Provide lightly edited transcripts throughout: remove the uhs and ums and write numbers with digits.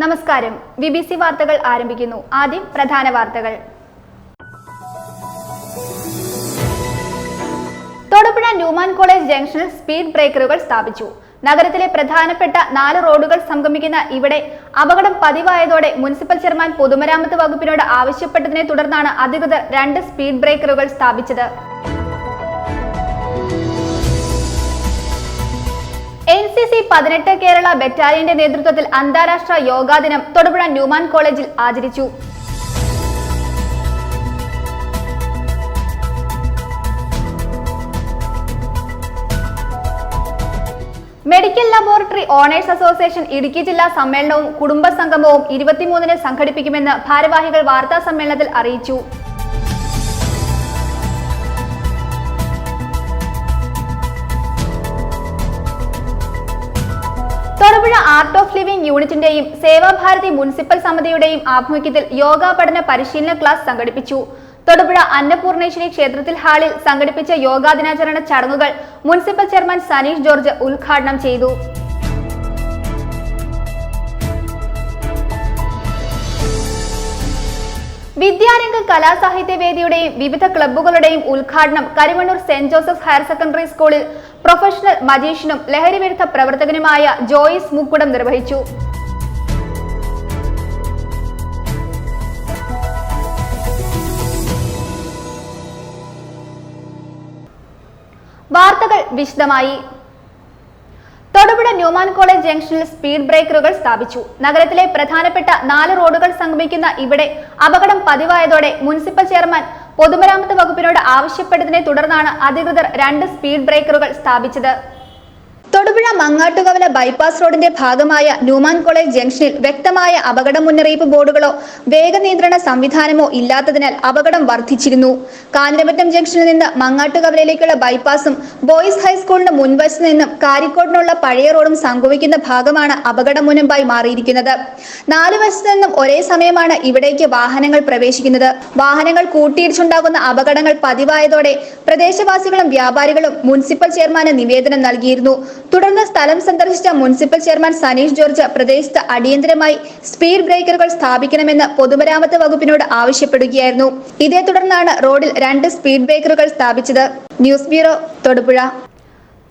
നമസ്കാരം. BBC വാർത്തകൾ ആരംഭിക്കുന്നു. ആദ്യം പ്രധാന വാർത്തകൾ. തൊടുപുഴ ന്യൂമാൻ കോളേജ് ജംഗ്ഷനിൽ സ്പീഡ് ബ്രേക്കറുകൾ സ്ഥാപിച്ചു. നഗരത്തിലെ പ്രധാനപ്പെട്ട 4 റോഡുകൾ സംഗമിക്കുന്ന ഇവിടെ അപകടം പതിവായതോടെ മുനിസിപ്പൽ ചെയർമാൻ പൊതുമരാമത്ത് വകുപ്പിനോട് ആവശ്യപ്പെട്ടതിനെ തുടർന്നാണ് അധികൃതർ 2 സ്പീഡ് ബ്രേക്കറുകൾ സ്ഥാപിച്ചത്. NCC 18 കേരള ബറ്റാലിയന്റെ നേതൃത്വത്തിൽ അന്താരാഷ്ട്ര യോഗാ ദിനം തൊടുപുഴ ന്യൂമാൻ കോളേജിൽ ആചരിച്ചു. Medical laboratory owners association Idukki ജില്ലാ സമ്മേളനവും കുടുംബ സംഗമവും 23-ന് സംഘടിപ്പിക്കുമെന്ന് ഭാരവാഹികൾ വാർത്താ സമ്മേളനത്തിൽ അറിയിച്ചു. തൊടുപുഴ ആർട്ട് ഓഫ് ലിവിംഗ് യൂണിറ്റിന്റെയും സേവാഭാരതി മുനിസിപ്പൽ സമിതിയുടെയും ആഭിമുഖ്യത്തിൽ യോഗാ പഠന പരിശീലന ക്ലാസ് സംഘടിപ്പിച്ചു. തൊടുപുഴ അന്നപൂർണേശ്വരി ക്ഷേത്രത്തിൽ ഹാളിൽ സംഘടിപ്പിച്ച യോഗാ ദിനാചരണ ചടങ്ങുകൾ മുനിസിപ്പൽ ചെയർമാൻ സനീഷ് ജോർജ് ഉദ്ഘാടനം ചെയ്തു. വിദ്യാരംഗ കലാസാഹിത്യവേദിയുടെയും വിവിധ ക്ലബ്ബുകളുടെയും ഉദ്ഘാടനം Karimannoor saint Joseph higher secondary സ്കൂളിൽ പ്രൊഫഷണൽ മജീഷ്യനും ലഹരിവിരുദ്ധ പ്രവർത്തകനുമായ ജോയിസ് മുക്കുടം നിർവഹിച്ചു. വാർത്തകൾ വിശദമായി. തൊടുപുഴ ന്യൂമാൻ കോളേജ് ജംഗ്ഷനിൽ സ്പീഡ് ബ്രേക്കറുകൾ സ്ഥാപിച്ചു. നഗരത്തിലെ പ്രധാനപ്പെട്ട 4 റോഡുകൾ സംഗമിക്കുന്ന ഇവിടെ അപകടം പതിവായതോടെ മുനിസിപ്പൽ ചെയർമാൻ പൊതുമരാമത്ത് വകുപ്പിനോട് ആവശ്യപ്പെട്ടതിനെ തുടർന്നാണ് അധികൃതർ 2 സ്പീഡ് ബ്രേക്കറുകൾ സ്ഥാപിച്ചത്. തൊടുപുഴ മങ്ങാട്ടുകവല ബൈപ്പാസ് റോഡിന്റെ ഭാഗമായ ന്യൂമാൻ കോളേജ് ജംഗ്ഷനിൽ വ്യക്തമായ അപകട മുന്നറിയിപ്പ് ബോർഡുകളോ വേഗനിയന്ത്രണ സംവിധാനമോ ഇല്ലാത്തതിനാൽ അപകടം വർദ്ധിച്ചിരുന്നു. കാഞ്ഞിരമറ്റം ജംഗ്ഷനിൽ നിന്ന് മങ്ങാട്ടുകവലയിലേക്കുള്ള ബൈപ്പാസും ബോയ്സ് ഹൈസ്കൂളിന് മുൻവശത്ത് നിന്നും കാരിക്കോടിനുള്ള പഴയ റോഡും സംഗമിക്കുന്ന ഭാഗമാണ് അപകട മുനമ്പായി മാറിയിരിക്കുന്നത്. 4 വശത്തു നിന്നും ഒരേ സമയമാണ് ഇവിടേക്ക് വാഹനങ്ങൾ പ്രവേശിക്കുന്നത്. വാഹനങ്ങൾ കൂട്ടിയിടിച്ചുണ്ടാകുന്ന അപകടങ്ങൾ പതിവായതോടെ പ്രദേശവാസികളും വ്യാപാരികളും മുനിസിപ്പൽ ചെയർമാന് നിവേദനം നൽകിയിരുന്നു. തുടർന്ന് സ്ഥലം സന്ദർശിച്ച മുനിസിപ്പൽ ചെയർമാൻ സനീഷ് ജോർജ് പ്രദേശത്ത് അടിയന്തരമായി സ്പീഡ് ബ്രേക്കറുകൾ സ്ഥാപിക്കണമെന്ന് പൊതുമരാമത്ത് വകുപ്പിനോട് ആവശ്യപ്പെടുകയായിരുന്നു. ഇതേ തുടർന്നാണ് റോഡിൽ 2 സ്പീഡ് ബ്രേക്കറുകൾ സ്ഥാപിച്ചത്. News bureau, Thodupuzha.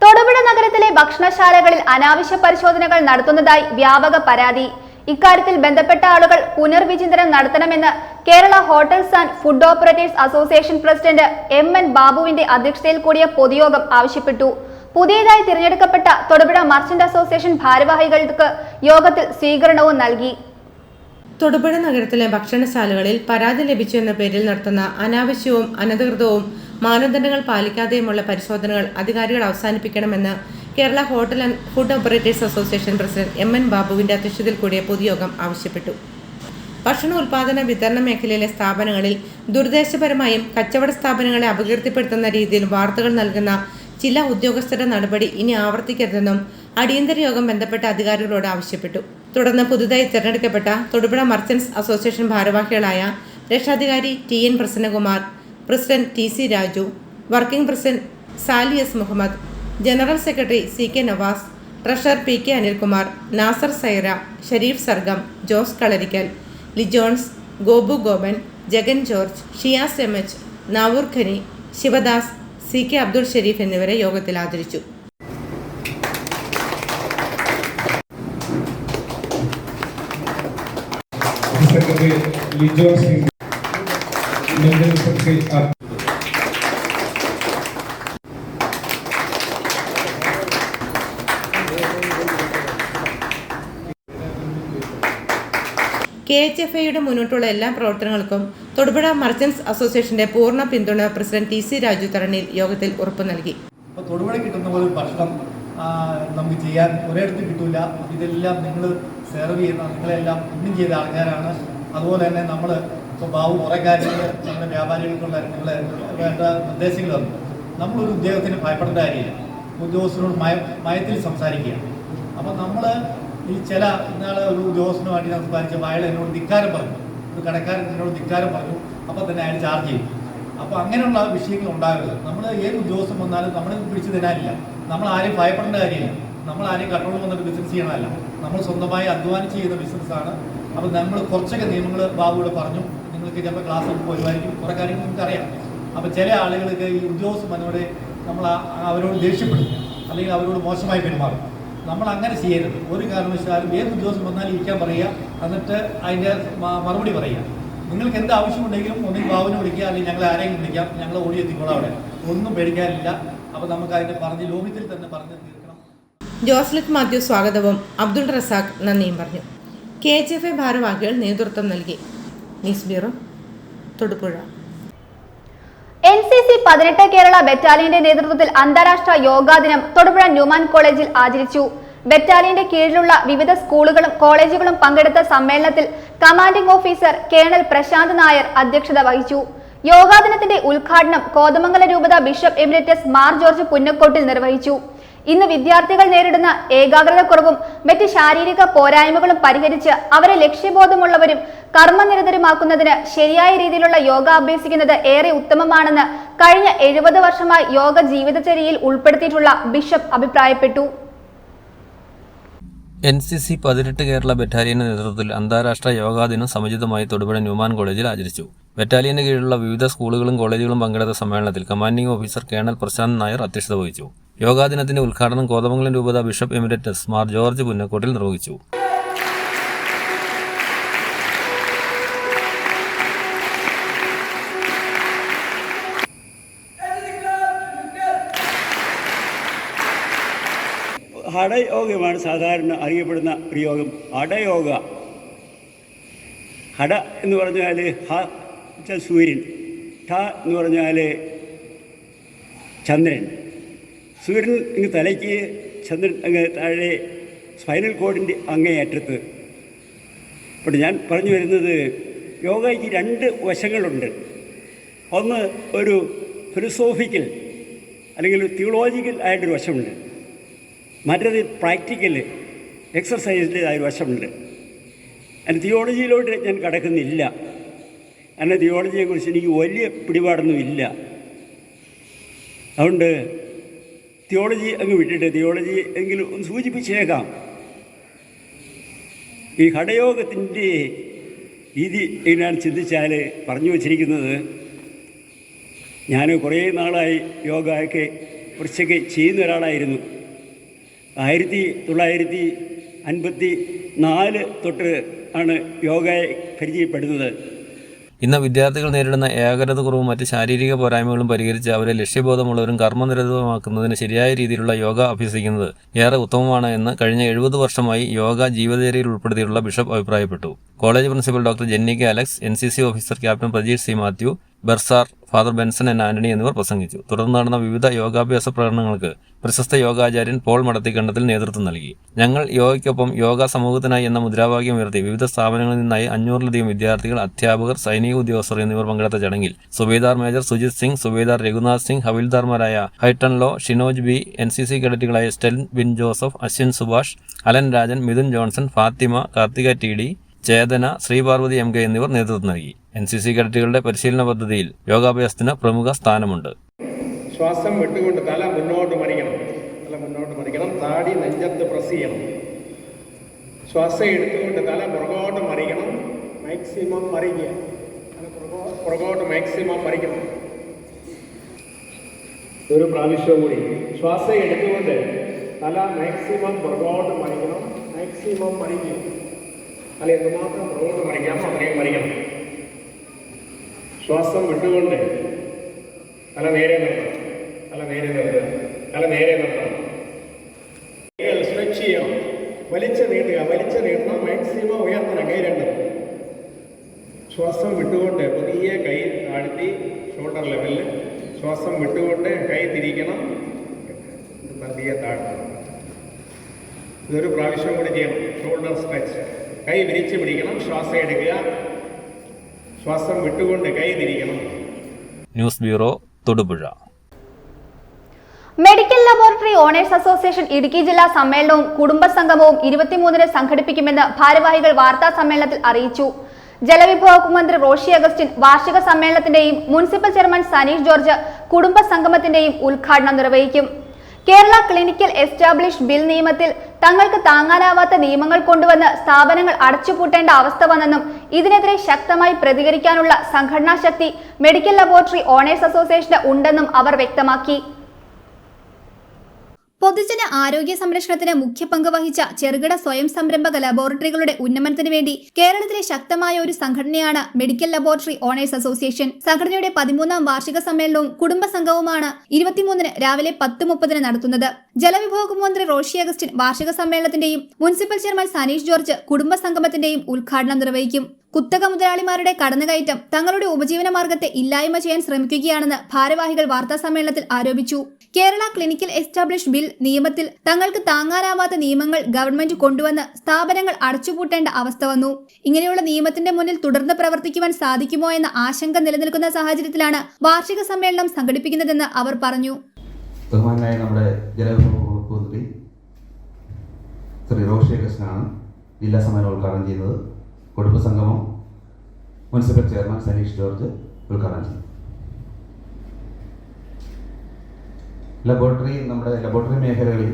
തൊടുപുഴ നഗരത്തിലെ ഭക്ഷണശാലകളിൽ അനാവശ്യ പരിശോധനകൾ നടത്തുന്നതായി വ്യാപക പരാതി. ഇക്കാര്യത്തിൽ ബന്ധപ്പെട്ട ആളുകൾ പുനർവിചിന്തനം നടത്തണമെന്ന് Kerala hotels and food operators association president MN ബാബുവിന്റെ അധ്യക്ഷതയിൽ കൂടിയ പൊതുയോഗം ആവശ്യപ്പെട്ടു. പുതിയതായി തിരഞ്ഞെടുക്കപ്പെട്ട തൊടുപുഴ മർച്ചന്റ് അസോസിയേഷൻ ഭാരവാഹികൾക്ക് യോഗത്തിൽ സ്വീകരണവും നൽകി. തൊടുപുഴ നഗരത്തിലെ ഭക്ഷണശാലകളിൽ പരാതി ലഭിച്ചു എന്ന പേരിൽ നടത്തുന്ന അനാവശ്യവും അനധികൃതവും മാനദണ്ഡങ്ങൾ പാലിക്കാതെയുമുള്ള പരിശോധനകൾ അധികാരികൾ അവസാനിപ്പിക്കണമെന്ന് Kerala hotel and food operators association president MN ബാബുവിന്റെ അധ്യക്ഷതയിൽ കൂടിയ പൊതുയോഗം ആവശ്യപ്പെട്ടു. ഭക്ഷണ ഉൽപാദന വിതരണ മേഖലയിലെ സ്ഥാപനങ്ങളിൽ ദുരുദ്ദേശപരമായും കച്ചവട സ്ഥാപനങ്ങളെ അപകീർത്തിപ്പെടുത്തുന്ന രീതിയിൽ വാർത്തകൾ നൽകുന്ന ചില ഉദ്യോഗസ്ഥരുടെ നടപടി ഇനി ആവർത്തിക്കരുതെന്നും അടിയന്തര യോഗം ബന്ധപ്പെട്ട അധികാരികളോട് ആവശ്യപ്പെട്ടു. തുടർന്ന് പുതുതായി തിരഞ്ഞെടുക്കപ്പെട്ട തൊടുപുഴ മർച്ചന്റ്സ് അസോസിയേഷൻ ഭാരവാഹികളായ രക്ഷാധികാരി TN Prasannakumar, president TC Raju, working president Sali S Muhammad, general secretary CK Navas, treasurer PK Anilkumar, Nasar Saira, Sharif Sargam, Jose Kalarickal, Lijons, Gopu Gopan, Jagan George, Shiyas MH, Navoor Khani, Sivadas, CK Abdul Sharif എന്നിവരെ യോഗത്തിൽ ആദരിച്ചു. KHFAയുടെ മുന്നോട്ടുള്ള എല്ലാ പ്രവർത്തനങ്ങൾക്കും തൊടുപുഴ മർച്ചന്റ്സ് അസോസിയേഷന്റെ പൂർണ്ണ പിന്തുണ പ്രസിഡന്റ് TC രാജു തറണിൽ യോഗത്തിൽ ഉറപ്പു നൽകി. തൊടുപുഴ കിട്ടുന്ന പോലെ ഭക്ഷണം നമുക്ക് ചെയ്യാൻ ഒരിടത്തും കിട്ടില്ല. ഇതെല്ലാം നിങ്ങൾ സെർവ് ചെയ്യുന്ന നിങ്ങളെല്ലാം ഒന്നും ചെയ്ത ആൾക്കാരാണ്. അതുപോലെ തന്നെ നമ്മൾ ഇപ്പോൾ ബാബു കുറേ കാര്യങ്ങൾ നമ്മുടെ വ്യാപാരികൾക്കുള്ള നിങ്ങൾ വേണ്ട നിർദ്ദേശങ്ങൾ തന്നു. നമ്മളൊരു ഉദ്യോഗത്തിന് ഭയപ്പെടേണ്ട കാര്യമില്ല. ഉദ്യോഗസ്ഥനോട് മയത്തിൽ സംസാരിക്കുക. അപ്പോൾ നമ്മൾ ഈ ചില ഇന്നാളെ ഒരു ഉദ്യോഗസ്ഥനുമായിട്ട് സംസാരിച്ചപ്പോൾ അയാൾ എന്നോട് ധിക്കാരം പറഞ്ഞു, ഒരു കടക്കാരൻ എന്നോട് ധിക്കാരം പറഞ്ഞു. അപ്പോൾ തന്നെ അയാൾ ചാർജ് ചെയ്തു. അപ്പോൾ അങ്ങനെയുള്ള വിഷയങ്ങൾ ഉണ്ടാകരുത്. നമ്മൾ ഏത് ഉദ്യോഗസ്ഥൻ വന്നാലും നമ്മളെ പിടിച്ചു തരാനില്ല. നമ്മൾ ആരെയും ഭയപ്പെടേണ്ട കാര്യമില്ല. നമ്മൾ ആരെയും കൺട്രോൾ വന്നിട്ട് ബിസിനസ് ചെയ്യണമല്ല. നമ്മൾ സ്വന്തമായി അധ്വാനിച്ച് ചെയ്യുന്ന ബിസിനസ്സാണ്. അപ്പോൾ നമ്മൾ കുറച്ചൊക്കെ നിയമങ്ങൾ ബാബുവിടെ പറഞ്ഞു. നിങ്ങൾക്ക് ചിലപ്പോൾ ക്ലാസ് വരുമായിരിക്കും, കുറേ കാര്യങ്ങൾ നിങ്ങൾക്കറിയാം. അപ്പോൾ ചില ആളുകൾക്ക് ഈ ഉദ്യോഗസ്ഥന്മാരോട് നമ്മൾ അവരോട് ദേഷ്യപ്പെടും, അല്ലെങ്കിൽ അവരോട് മോശമായി പെരുമാറും. നമ്മൾ അങ്ങനെ ചെയ്യരുത്. ഒരു കാരണവശാലും ഏത് ഉദ്യോഗസ്ഥൻ വന്നാലും ഇരിക്കാൻ പറയുക, എന്നിട്ട് അതിൻ്റെ മറുപടി പറയുക. നിങ്ങൾക്ക് എന്ത് ആവശ്യമുണ്ടെങ്കിലും ഒന്നെങ്കിൽ ബാബുവിനെ വിളിക്കുക, അല്ലെങ്കിൽ ഞങ്ങൾ ആരെങ്കിലും വിളിക്കാം, ഞങ്ങൾ ഓടിയെത്തിക്കോളാം. അവിടെ ഒന്നും പേടിക്കാനില്ല. അപ്പോൾ നമുക്ക് അതിനെ പറഞ്ഞ് ലോകത്തിൽ തന്നെ പറഞ്ഞ് തീർക്കണം. ജോസ്ലിക് മാത്യു സ്വാഗതവും അബ്ദുൾ റസാഖ് നന്ദിയും പറഞ്ഞു. KHFA ഭാരവാഹികൾ നേതൃത്വം നൽകി. News bureau, Thodupuzha. NCC 18 Kerala ബറ്റാലിയന്റെ നേതൃത്വത്തിൽ അന്താരാഷ്ട്ര യോഗാ ദിനം തൊടുപുഴ ന്യൂമാൻ കോളേജിൽ ആചരിച്ചു. ബറ്റാലിയന്റെ കീഴിലുള്ള വിവിധ സ്കൂളുകളും കോളേജുകളും പങ്കെടുത്ത സമ്മേളനത്തിൽ commanding officer colonel Prashant Nair അധ്യക്ഷത വഹിച്ചു. യോഗാ ദിനത്തിന്റെ ഉദ്ഘാടനം കോതമംഗലം രൂപത bishop emeritus Mar George Punnakottil നിർവഹിച്ചു. ഇന്ന് വിദ്യാർത്ഥികൾ നേരിടുന്ന ഏകാഗ്രതക്കുറവും മറ്റ് ശാരീരിക പോരായ്മകളും പരിഹരിച്ച് അവരെ ലക്ഷ്യബോധമുള്ളവരും കർമ്മനിരതരുമാക്കുന്നതിന് ശരിയായ രീതിയിലുള്ള യോഗ അഭ്യസിക്കുന്നത് ഏറെ ഉത്തമമാണെന്ന് കഴിഞ്ഞ 70 വർഷമായി യോഗ ജീവിതചര്യയിൽ ഉൾപ്പെടുത്തിയിട്ടുള്ള ബിഷപ്പ് അഭിപ്രായപ്പെട്ടു. NCC 18 കേരള ബറ്റാലിയന്റെ നേതൃത്വത്തിൽ അന്താരാഷ്ട്ര യോഗാ ദിനം സമുചിതമായി തൊടുപുഴ ന്യൂമാൻ കോളേജിൽ ആചരിച്ചു. ബറ്റാലിയന്റെ കീഴിലുള്ള വിവിധ സ്കൂളുകളും കോളേജുകളും പങ്കെടുത്ത സമ്മേളനത്തിൽ commanding officer colonel Prashant Nair അധ്യക്ഷത വഹിച്ചു. യോഗാ ദിനത്തിന്റെ ഉദ്ഘാടനം കോതമംഗലം രൂപത bishop emeritus Mar George Punnakottil നിർവഹിച്ചു. ഹഠയോഗമാണ് സാധാരണ അറിയപ്പെടുന്ന ഒരു യോഗം. ഹഠയോഗ. ഹഠ എന്ന് പറഞ്ഞാൽ ഹ വെച്ചാൽ സൂര്യൻ, ഠ എന്ന് പറഞ്ഞാൽ ചന്ദ്രൻ. സൂര്യൻ ഇങ്ങ് തലയ്ക്ക്, ചന്ദ്രൻ അങ്ങ് താഴെ സ്പൈനൽ കോഡിൻ്റെ അങ്ങേയറ്റത്ത്. അപ്പോൾ ഞാൻ പറഞ്ഞു വരുന്നത്, യോഗയ്ക്ക് 2 വശങ്ങളുണ്ട്. ഒന്ന് ഒരു ഫിലോസോഫിക്കൽ അല്ലെങ്കിൽ തിയോളജിക്കൽ ആയിട്ടൊരു വശമുണ്ട്. മറ്റൊരു പ്രാക്ടിക്കൽ എക്സർസൈസിൻ്റെതായ ഒരു വശമുണ്ട്. അതിന് തിയോളജിയിലോട്ട് ഞാൻ കടക്കുന്നില്ല. കാരണം തിയോളജിയെക്കുറിച്ച് എനിക്ക് വലിയ പിടിപാടൊന്നും ഇല്ല. അതുകൊണ്ട് തിയോളജി അങ്ങ് വിട്ടിട്ട് തിയോളജി എങ്കിലും ഒന്ന് സൂചിപ്പിച്ചേക്കാം. ഈ ഹഠയോഗത്തിൻ്റെ രീതി എങ്ങനെയാണ് ചിന്തിച്ചാൽ പറഞ്ഞു വച്ചിരിക്കുന്നത്, ഞാൻ കുറേ നാളായി യോഗയൊക്കെ കുറച്ചൊക്കെ ചെയ്യുന്ന ഒരാളായിരുന്നു. 1954 തൊട്ട് ആണ് യോഗയെ പരിചയപ്പെടുന്നത്. ഇന്ന് വിദ്യാർത്ഥികൾ നേരിടുന്ന ഏകാഗ്രതക്കുറവും മറ്റ് ശാരീരിക പോരായ്മകളും പരിഹരിച്ച് അവരെ ലക്ഷ്യബോധമുള്ളവരും കർമ്മനിരതമാക്കുന്നതിന് ശരിയായ രീതിയിലുള്ള യോഗ അഭ്യസിക്കുന്നത് ഏറെ ഉത്തമമാണ് എന്ന് കഴിഞ്ഞ 70 വർഷമായി യോഗ ജീവിതചര്യയിൽ ഉൾപ്പെടുത്തിയിട്ടുള്ള ബിഷപ്പ് അഭിപ്രായപ്പെട്ടു. College principal doctor Jenny K Alex, NCC officer captain Prajeesh C Mathew, bursar, father Benson N Antony എന്നിവർ പ്രസംഗിച്ചു. തുടർന്ന് നടന്ന വിവിധ യോഗാഭ്യാസ പ്രകടനങ്ങൾക്ക് പ്രശസ്ത യോഗാചാര്യൻ പോൾ മടത്തിക്കണ്ടത്തിൽ നേതൃത്വം നൽകി. ഞങ്ങൾ യോഗയ്ക്കൊപ്പം യോഗ സമൂഹത്തിനായി എന്ന മുദ്രാവാക്യം ഉയർത്തി വിവിധ സ്ഥാപനങ്ങളിൽ നിന്നായി 500-ലധികം വിദ്യാർത്ഥികൾ, അധ്യാപകർ, സൈനിക ഉദ്യോഗസ്ഥർ എന്നിവർ പങ്കെടുത്ത ചടങ്ങിൽ സുബേദാർ മേജർ സുജിത് സിംഗ്, സുബേദാർ രഘുനാഥ് സിംഗ്, ഹവിൽദാർമാരായ ഹൈട്ടൺ ലോ, ഷിനോജ് ബി, NCC കേഡറ്റുകളായ സ്റ്റെൻ ബിൻ ജോസഫ്, അശ്വിൻ സുഭാഷ്, അലൻ രാജൻ, മിഥുൻ ജോൺസൺ, ഫാത്തിമ, കാർത്തിക TD, ചേതന, ശ്രീപാർവതി MK എന്നിവർ നേതൃത്വം നൽകി. NCC കേഡറ്റുകളുടെ പരിശീലന പദ്ധതിയിൽ യോഗാഭ്യാസത്തിന് പ്രമുഖ സ്ഥാനമുണ്ട്. ശ്വാസം വിട്ടുകൊണ്ട് തല മുന്നോട്ട് മറിക്കണം, താടി നെഞ്ചത്ത് പ്രസ് ചെയ്യണം. ശ്വാസം എടുത്തുകൊണ്ട് തല പുറകോട്ട് മറിക്കണം, മാക്സിമം മറിക്കുക. പുറകോട്ട് മാക്സിമം മറിക്കണം. ഒരു പ്രാവശ്യം കൂടി ശ്വാസം എടുത്തുകൊണ്ട് തല മാക്സിമം പുറകോട്ട് മറിക്കണം, മാക്സിമം മറിക്കുക. അല്ല, എന്തുമാത്രം പുറകോട്ട് മറിക്കാമോ അത്രയും മറിക്കണം. ശ്വാസം വിട്ടുകൊണ്ട് തല നേരെ നിർത്തണം. സ്ട്രെച്ച് ചെയ്യണം, വലിച്ചു നീട്ടണം, മാക്സിമം ഉയർത്തണം കൈ രണ്ടും. ശ്വാസം വിട്ടുകൊണ്ട് പുതിയ കൈ താഴ്ത്തി ഷോൾഡർ ലെവലിൽ ശ്വാസം വിട്ടുകൊണ്ട് കൈ തിരിക്കണം, പതിയെ താഴ്ത്തണം. ഇതൊരു പ്രാവശ്യം കൂടി ചെയ്യണം. ഷോൾഡർ സ്ട്രെച്ച്, കൈ വിരിച്ച് പിടിക്കണം, ശ്വാസം എടുക്കുക, ശ്വാസം വിട്ടുകൊണ്ട് കൈ തിരിക്കണം. News bureau, Thodupuzha. Medical laboratory owners association Idukki ജില്ലാ സമ്മേളനവും കുടുംബസംഗമവും 23-ന് സംഘടിപ്പിക്കുമെന്ന് ഭാരവാഹികൾ വാർത്താ സമ്മേളനത്തിൽ അറിയിച്ചു. ജലവിഭവ മന്ത്രി റോഷി അഗസ്റ്റിൻ വാർഷിക സമ്മേളനത്തിന്റെയും മുനിസിപ്പൽ ചെയർമാൻ സനീഷ് ജോർജ് കുടുംബസംഗമത്തിന്റെയും ഉദ്ഘാടനം നിർവഹിക്കും. കേരള ക്ലിനിക്കൽ എസ്റ്റാബ്ലിഷ്ഡ് ബിൽ നിയമത്തിൽ തങ്ങൾക്ക് താങ്ങാനാവാത്ത നിയമങ്ങൾ കൊണ്ടുവന്ന് സ്ഥാപനങ്ങൾ അടച്ചുപൂട്ടേണ്ട അവസ്ഥ വന്നെന്നും ഇതിനെതിരെ ശക്തമായി പ്രതികരിക്കാനുള്ള സംഘടനാ ശക്തി മെഡിക്കൽ ലബോറട്ടറി ഓണേഴ്സ് അസോസിയേഷന് ഉണ്ടെന്നും അവർ വ്യക്തമാക്കി. പൊതുജന ആരോഗ്യ സംരക്ഷണത്തിന് മുഖ്യ പങ്ക് വഹിച്ച ചെറുകിട സ്വയം സംരംഭക ലബോറട്ടറികളുടെ ഉന്നമനത്തിന് വേണ്ടി കേരളത്തിലെ ശക്തമായ ഒരു സംഘടനയാണ് മെഡിക്കൽ ലബോറട്ടറി ഓണേഴ്സ് അസോസിയേഷൻ. സംഘടനയുടെ 13ാം വാർഷിക സമ്മേളനവും കുടുംബ സംഘവുമാണ് 23-ന് രാവിലെ 10:30 നടത്തുന്നത്. ജലവിഭവ മന്ത്രി റോഷി അഗസ്റ്റിൻ വാർഷിക സമ്മേളനത്തിന്റെയും മുനിസിപ്പൽ ചെയർമാൻ സനീഷ് ജോർജ് കുടുംബ സംഗമത്തിന്റെയും ഉദ്ഘാടനം നിർവഹിക്കും. കുത്തക മുതലാളിമാരുടെ കടന്നുകയറ്റം തങ്ങളുടെ ഉപജീവന മാർഗത്തെ ഇല്ലായ്മ ചെയ്യാൻ ശ്രമിക്കുകയാണെന്ന് ഭാരവാഹികൾ വാർത്താസമ്മേളനത്തിൽ ആരോപിച്ചു. കേരള ക്ലിനിക്കൽ എസ്റ്റാബ്ലിഷ്ഡ് ബിൽ നിയമത്തിൽ തങ്ങൾക്ക് താങ്ങാനാവാത്ത നിയമങ്ങൾ ഗവൺമെന്റ് കൊണ്ടുവന്ന് സ്ഥാപനങ്ങൾ അടച്ചുപൂട്ടേണ്ട അവസ്ഥ വന്നു. ഇങ്ങനെയുള്ള നിയമത്തിന്റെ മുന്നിൽ തുടർന്ന് പ്രവർത്തിക്കുവാൻ സാധിക്കുമോ എന്ന ആശങ്ക നിലനിൽക്കുന്ന സാഹചര്യത്തിലാണ് വാർഷിക സമ്മേളനം സംഘടിപ്പിക്കുന്നതെന്ന് അവർ പറഞ്ഞു. ബഹുമാനായ നമ്മുടെ ജലവിഭവ വകുപ്പ് മന്ത്രി ശ്രീ റോഷി അഗസ്റ്റിനാണ് ജില്ലാ സമ്മേളനം ഉദ്ഘാടനം ചെയ്യുന്നത്. കുടുംബ സംഗമം മുനിസിപ്പൽ ചെയർമാൻ സനീഷ് ജോർജ് ഉദ്ഘാടനം ചെയ്തു. നമ്മുടെ ലബോറട്ടറി മേഖലകളിൽ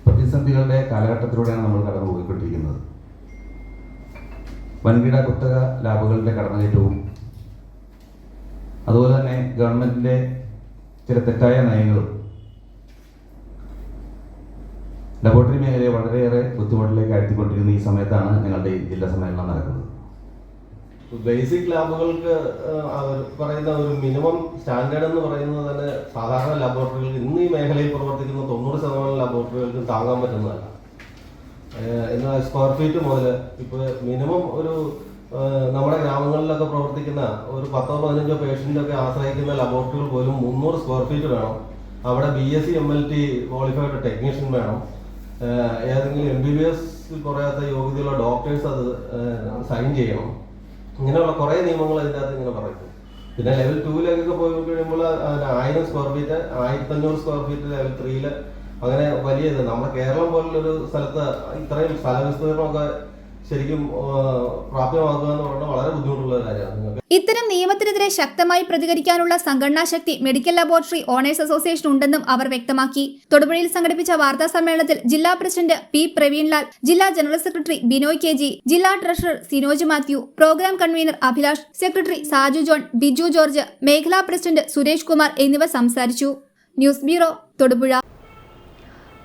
പ്രതിസന്ധികളുടെ കാലഘട്ടത്തിലൂടെയാണ് നമ്മൾ കടന്നുപോയിക്കൊണ്ടിരിക്കുന്നത്. വൻകിട കുത്തക ലാബുകളുടെ കടന്നുകയറ്റവും അതുപോലെ തന്നെ ഗവൺമെന്റിന്റെ ചില തെറ്റായ നയങ്ങളും ലബോറട്ടറി മേഖലയെ വളരെയേറെ ബുദ്ധിമുട്ടിലേക്ക് അയത്തിക്കൊണ്ടിരിക്കുന്ന ഈ സമയത്താണ് ഞങ്ങളുടെ ഈ ജില്ലാ സമ്മേളനം നടക്കുന്നത്. ബേസിക് ലാബുകൾക്ക് പറയുന്ന ഒരു മിനിമം സ്റ്റാൻഡേർഡ് എന്ന് പറയുന്നത് തന്നെ സാധാരണ ലബോറട്ടറികൾക്ക് ഇന്ന് ഈ മേഖലയിൽ പ്രവർത്തിക്കുന്ന 90% ലബോറട്ടറികൾക്ക് താങ്ങാൻ പറ്റുന്നതല്ല. എന്നാൽ സ്ക്വയർ ഫീറ്റ് മുതൽ ഇപ്പോൾ മിനിമം ഒരു നമ്മുടെ ഗ്രാമങ്ങളിലൊക്കെ പ്രവർത്തിക്കുന്ന ഒരു 10-15 പേഷ്യൻ്റൊക്കെ ആശ്രയിക്കുന്ന ലബോറട്ടറികൾ പോലും 300 സ്ക്വയർ ഫീറ്റ് വേണം. അവിടെ BSc MLT ക്വാളിഫൈഡ് ടെക്നീഷ്യൻ വേണം. ഏതെങ്കിലും MBBS കുറയാത്ത യോഗ്യതയുള്ള ഡോക്ടേഴ്സ് അത് സൈൻ ചെയ്യണം. ഇങ്ങനെയുള്ള കുറേ നിയമങ്ങൾ അതിൻ്റെ അകത്ത് ഇങ്ങനെ പറയുന്നു. പിന്നെ ലെവൽ 2-ലേക്കൊക്കെ പോയി കഴിയുമ്പോൾ 1000 square feet 1500 square feet level 3 അങ്ങനെ വലിയ ഇത്. നമ്മുടെ കേരളം പോലുള്ളൊരു സ്ഥലത്ത് ഇത്രയും സ്ഥലവിസ്തീർണമൊക്കെ ശരിക്കും പ്രാപ്യമാക്കുക എന്ന് പറഞ്ഞാൽ വളരെ ബുദ്ധിമുട്ടുള്ള കാര്യമാണ്. ഇത്തരം നിയമത്തിനെതിരെ ശക്തമായി പ്രതികരിക്കാനുള്ള സംഘടനാ ശക്തി മെഡിക്കൽ ലബോറട്ടറി ഓണേഴ്സ് അസോസിയേഷൻ ഉണ്ടെന്നും അവർ വ്യക്തമാക്കി. തൊടുപുഴയിൽ സംഘടിപ്പിച്ച വാർത്താ സമ്മേളനത്തിൽ ജില്ലാ പ്രസിഡന്റ് P. പ്രവീൺലാൽ, ജില്ലാ ജനറൽ സെക്രട്ടറി ബിനോയ് KG, ജില്ലാ treasurer Sinoj Mathew, programme convener Abhilash, secretary Saju John, Biju George, മേഖലാ പ്രസിഡന്റ് സുരേഷ് കുമാർ എന്നിവർ സംസാരിച്ചു. News bureau, Thodupuzha.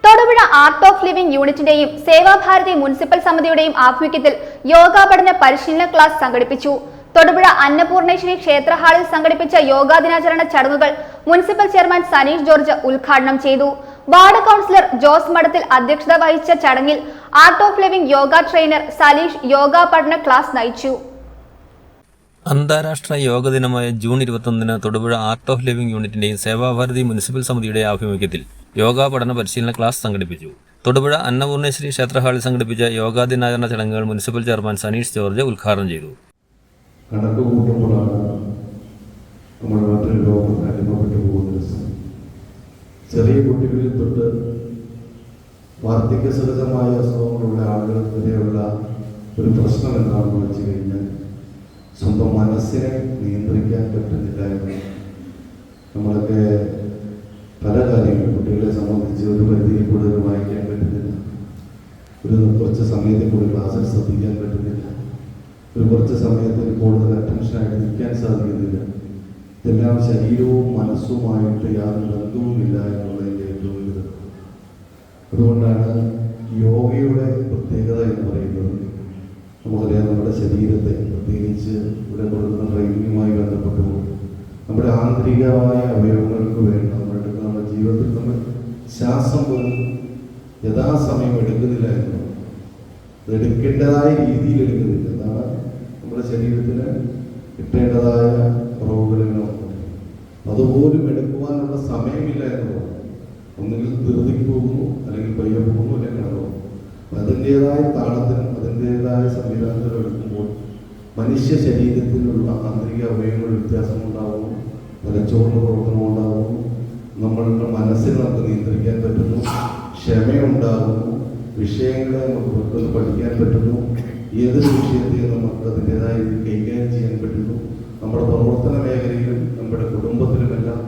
Thodupuzha art of living യൂണിറ്റിന്റെയും സേവാഭാരതി മുനിസിപ്പൽ സമിതിയുടെയും ആഭിമുഖ്യത്തിൽ യോഗാ പഠന പരിശീലന ക്ലാസ് സംഘടിപ്പിച്ചു. തൊടുപുഴ അന്നപൂർണേശ്വരി ക്ഷേത്ര ഹാളിൽ സംഘടിപ്പിച്ച യോഗാ ദിനാചരണ ചടങ്ങുകൾ മുനിസിപ്പൽ ചെയർമാൻ സനീഷ് ജോർജ് ഉദ്ഘാടനം ചെയ്തു. വാർഡ് കൗൺസിലർ ജോസ് മഠത്തിൽ അധ്യക്ഷത വഹിച്ച ചടങ്ങിൽ art of living yoga trainer Saleesh yoga പഠന ക്ലാസ് നയിച്ചു. അന്താരാഷ്ട്ര യോഗ ദിനമായ ജൂൺ 21-ന് തൊടുപുഴ ആർട്ട് ഓഫ് ലിവിംഗ് യൂണിറ്റിന്റെയും സേവാഭാരതി മുനിസിപ്പൽ സമിതിയുടെ ആഭിമുഖ്യത്തിൽ യോഗാ പഠന പരിശീലന ക്ലാസ് സംഘടിപ്പിച്ചു. തൊടുപുഴ അന്നപൂർണേശ്വരി ക്ഷേത്ര ഹാളിൽ സംഘടിപ്പിച്ച യോഗാ ദിനാചരണ ചടങ്ങുകൾ മുനിസിപ്പൽ ചെയർമാൻ സനീഷ് ജോർജ് ഉദ്ഘാടനം ചെയ്തു. കണക്ക് കൂട്ടുമ്പോഴാണ് നമ്മൾ മറ്റൊരു രോഗത്തിന് അനുഭവപ്പെട്ടു പോകുന്നത്. ചെറിയ കുട്ടികളിൽ തൊട്ട് വാർദ്ധക്യ സഹജമായ അസുഖങ്ങളുള്ള ആളുകൾക്ക് വരെയുള്ള ഒരു പ്രശ്നം എന്താണെന്ന് വെച്ച് കഴിഞ്ഞാൽ സ്വന്തം മനസ്സിനെ നിയന്ത്രിക്കാൻ പറ്റുന്നില്ല എന്ന്. നമ്മളൊക്കെ പല കാര്യങ്ങളും കുട്ടികളെ സംബന്ധിച്ച് ഒരു പരിധിയിൽ കൂടുതൽ വായിക്കാൻ പറ്റുന്നില്ല, ഒരു കുറച്ച് സമയത്തിൽ കൂടുതൽ ക്ലാസ്സിൽ ശ്രദ്ധിക്കാൻ പറ്റുന്നില്ല, ഒരു കുറച്ച് സമയത്തിന് കൂടുതൽ അറ്റൻഷനായിട്ട് നിൽക്കാൻ സാധിക്കുന്നില്ല. ഇതെല്ലാം ശരീരവും മനസ്സുമായിട്ട് യാതൊരു ബന്ധവുമില്ല എന്നുള്ളതിൻ്റെ ഏറ്റവും വലുത്. അതുകൊണ്ടാണ് യോഗയുടെ പ്രത്യേകത എന്ന് പറയുന്നത്. നമുക്കറിയാം, നമ്മുടെ ശരീരത്തെ പ്രത്യേകിച്ച് ഇവിടെ കൊടുക്കുന്ന ട്രെയിനിങ്ങുമായി ബന്ധപ്പെട്ടുകൊണ്ട് നമ്മുടെ ആന്തരികമായ അവയവങ്ങൾക്ക് വേണ്ട നമ്മുടെ ജീവിതത്തിൽ നമ്മൾ ശ്വാസം പോലും യഥാസമയം എടുക്കുന്നില്ല എന്നുള്ളത്. അത് എടുക്കേണ്ടതായ രീതിയിൽ എടുക്കുന്നില്ല. അതാണ് നമ്മുടെ ശരീരത്തിന് കിട്ടേണ്ടതായ പ്രോബ്ലങ്ങളുണ്ട്. അതുപോലും എടുക്കുവാനുള്ള സമയമില്ല എന്നുള്ളത്. ഒന്നുകിൽ ധൃതിക്ക് പോകുന്നു, അല്ലെങ്കിൽ പയ്യെ പോകുന്നു, അല്ലെങ്കിൽ നടന്നു. അതിൻ്റെതായ താളത്തിനും അതിൻ്റെതായ സംവിധാനത്തിലും എടുക്കുമ്പോൾ മനുഷ്യ ശരീരത്തിലുള്ള ആന്തരിക അവയവങ്ങൾ വ്യത്യാസമുണ്ടാകുന്നു, തലച്ചോറിന് പ്രവർത്തനമുണ്ടാകുന്നു, നമ്മളുടെ മനസ്സിൽ നമുക്ക് നിയന്ത്രിക്കാൻ പറ്റുന്നു, ക്ഷമയുണ്ടാകുന്നു, വിഷയങ്ങളെ നമുക്ക് പെട്ടെന്ന് പഠിക്കാൻ പറ്റുന്നു, ഏതൊരു വിഷയത്തെയും നമുക്ക് അതിൻ്റെതായ കൈകാര്യം ചെയ്യാൻ പറ്റുന്നു. നമ്മുടെ പ്രവർത്തന മേഖലയിലും നമ്മുടെ കുടുംബത്തിലുമെല്ലാം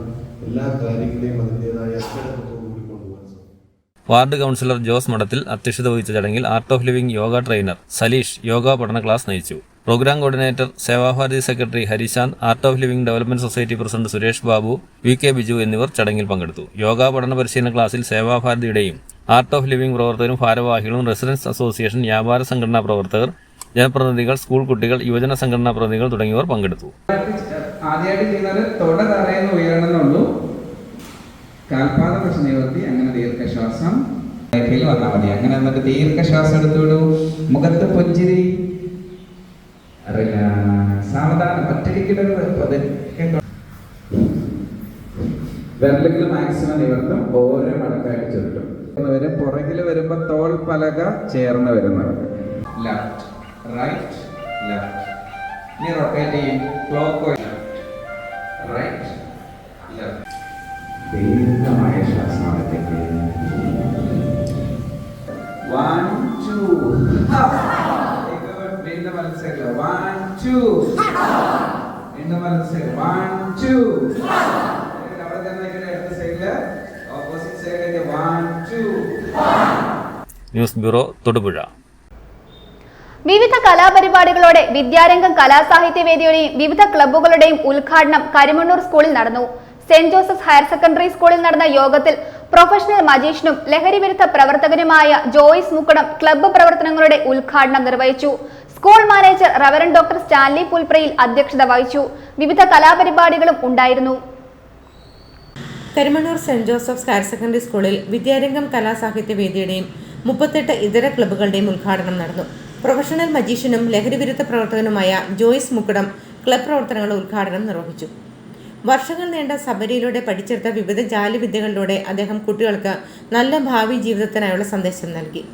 എല്ലാ കാര്യങ്ങളെയും അതിൻ്റെതായ അച്ചടക്കത്തോടുകൂടി വാർഡ് കൗൺസിലർ ജോസ് മഠത്തിൽ അധ്യക്ഷത വഹിച്ച ചടങ്ങിൽ art of living yoga trainer Saleesh yoga പഠന ക്ലാസ് നയിച്ചു. Program coordinator Sevabharathi secretary Harishanth, Art of Living development society president Suresh Babu, VK Biju എന്നിവർ ചടങ്ങിൽ പങ്കെടുത്തു. യോഗ പഠന പരിശീലന ക്ലാസ്സിൽ സേവാഭാരതിയുടെയും ആർട്ട് ഓഫ് ലിവിംഗ് പ്രവർത്തകരും ഭാരവാഹികളും, റെസിഡൻസ് അസോസിയേഷൻ, വ്യാപാര സംഘടനാ പ്രവർത്തകർ, ജനപ്രതിനിധികൾ, സ്കൂൾ കുട്ടികൾ, യുവജന സംഘടനാ പ്രതിനിധികൾ തുടങ്ങിയവർ പങ്കെടുത്തു. ആദ്യമായിട്ട് ചെയ്യുന്നത് തൊട തറയെന്ന് ഉയരണമെന്നുള്ളൂ. കാൽപാദം വെച്ച് നിവർത്തി അങ്ങനെ ദീർഘശ്വാസം വന്നാൽ മതി. അങ്ങനെ എന്നിട്ട് ദീർഘശ്വാസം എടുത്തുവിടൂ. മുഖത്ത് പുഞ്ചിരി, സാവധാനം ഒറ്റയ്ക്കിടരുത്. വിരലുകൾ മാക്സിമം നിവർത്തും. ഓരോ മടക്കായിട്ട് ചുരുട്ടും. പുറകിൽ വരുമ്പോൾ തോൾ പലക ചേർന്ന് വരുന്നത്. Left right left. ഇനി റൊട്ടേറ്റ് ചെയ്യും. Clockwise right left. ദീർഘമായ ശ്വാസമാകത്തേക്ക്. 1 2 വീണ്ടും മനസ്സിലാക്കുക. 1 2 വീണ്ടും മനസ്സിലാക്കുക. 1 2 അവിടെ തന്നെ അടുത്ത സൈഡില് ഓപ്പോസിറ്റ് സൈഡിലേക്ക് 1 2. News bureau, Thodupuzha. വിവിധ കലാപരിപാടികളോടെ വിദ്യാരംഗം കലാസാഹിത്യവേദിയുടെയും വിവിധ ക്ലബ്ബുകളുടെയും ഉദ്ഘാടനം കരിമണ്ണൂർ സ്കൂളിൽ നടന്നു. സെന്റ് ജോസഫ്സ് ഹയർ സെക്കൻഡറി സ്കൂളിൽ നടന്ന യോഗത്തിൽ പ്രൊഫഷണൽ മജീഷ്യനും ലഹരി വിരുദ്ധ പ്രവർത്തകനുമായ ജോയ്സ് മുക്കടം ക്ലബ്ബ് പ്രവർത്തനങ്ങളുടെ ഉദ്ഘാടനം നിർവഹിച്ചു. School manager reverend doctor Stanley Pulprayil അധ്യക്ഷത വഹിച്ചു. വിവിധ കലാപരിപാടികളും ഉണ്ടായിരുന്നു. Karimannoor saint Joseph's higher secondary സ്കൂളിൽ വിദ്യാരംഗം കലാസാഹിത്യവേദിയുടെയും 38 ഇതര ക്ലബ്ബുകളുടെയും ഉദ്ഘാടനം നടന്നു. പ്രൊഫഷണൽ മജീഷ്യനും ലഹരി വിരുദ്ധ പ്രവർത്തകനുമായ ജോയ്സ് മുക്കടം ക്ലബ്ബ് പ്രവർത്തനങ്ങളുടെ ഉദ്ഘാടനം നിർവഹിച്ചു. വർഷങ്ങൾ നീണ്ട സബരിയിലൂടെ പഠിച്ചെടുത്ത വിവിധ ജാലവിദ്യകളിലൂടെ അദ്ദേഹം കുട്ടികൾക്ക് നല്ല ഭാവി ജീവിതത്തിനായുള്ള സന്ദേശം നൽകി.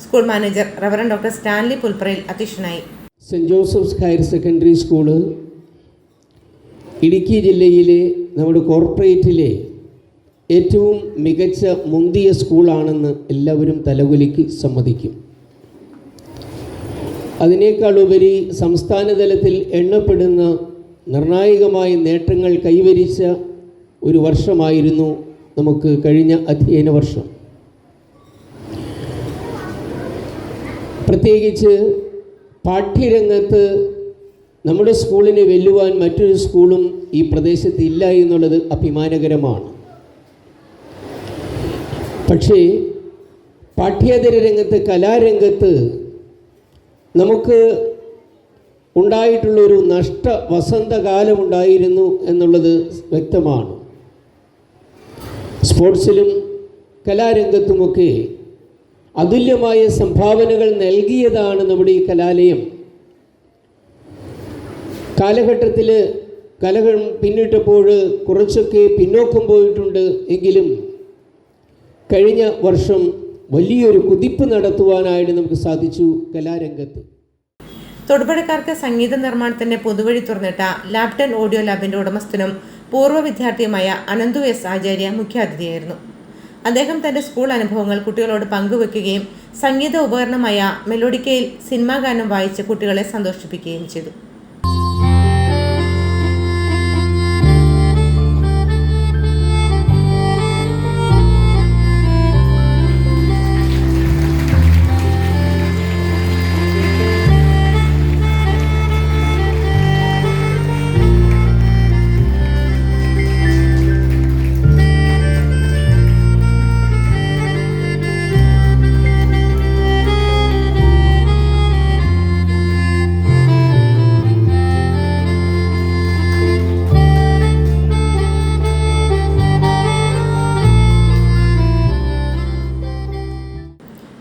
School manager reverend doctor Stanley Pulprayil അധ്യക്ഷനായി. Saint Joseph's higher secondary school Idukki ജില്ലയിലെ നമ്മുടെ കോർപ്പറേറ്റിലെ ഏറ്റവും മികച്ച മുന്തിയ സ്കൂളാണെന്ന് എല്ലാവരും തലകുലുക്കി സമ്മതിക്കും. അതിനേക്കാളുപരി സംസ്ഥാന തലത്തിൽ എണ്ണപ്പെടുന്ന നിർണായകമായ നേട്ടങ്ങൾ കൈവരിച്ച ഒരു വർഷമായിരുന്നു നമുക്ക് കഴിഞ്ഞ അധ്യയന വർഷം. പ്രത്യേകിച്ച് പാഠ്യരംഗത്ത് നമ്മുടെ സ്കൂളിനെ വെല്ലുവാൻ മറ്റൊരു സ്കൂളും ഈ പ്രദേശത്ത് ഇല്ല എന്നുള്ളത് അഭിമാനകരമാണ്. പക്ഷേ പാഠ്യേതര രംഗത്ത്, കലാരംഗത്ത് നമുക്ക് ഉണ്ടായിട്ടുള്ളൊരു നഷ്ട വസന്തകാലമുണ്ടായിരുന്നു എന്നുള്ളത് വ്യക്തമാണ്. സ്പോർട്സിലും കലാരംഗത്തുമൊക്കെ അതുല്യമായ സംഭാവനകൾ നൽകിയതാണ് നമ്മുടെ ഈ കലാലയം. കാലഘട്ടത്തിൽ കലകൾ പിന്നിട്ടപ്പോൾ കുറച്ചൊക്കെ പിന്നോക്കം പോയിട്ടുണ്ട്. എങ്കിലും കഴിഞ്ഞ വർഷം വലിയൊരു കുതിപ്പ് നടത്തുവാനായിട്ട് നമുക്ക് സാധിച്ചു കലാരംഗത്ത്. തൊടുപുഴക്കാർക്ക് സംഗീത നിർമ്മാണത്തിന്റെ പുതുവഴി തുറന്നിട്ട ലാപ്ടൺ ഓഡിയോ ലാബിന്റെ ഉടമസ്ഥനും പൂർവ്വ വിദ്യാർത്ഥിയുമായ അനന്തു എസ് ആചാര്യ മുഖ്യാതിഥിയായിരുന്നു. അദ്ദേഹം തന്റെ സ്കൂൾ അനുഭവങ്ങൾ കുട്ടികളോട് പങ്കുവെക്കുകയും സംഗീത ഉപകരണമായ മെലോഡിക്കയിൽ സിനിമാ ഗാനം വായിച്ച് കുട്ടികളെ സന്തോഷിപ്പിക്കുകയും ചെയ്തു.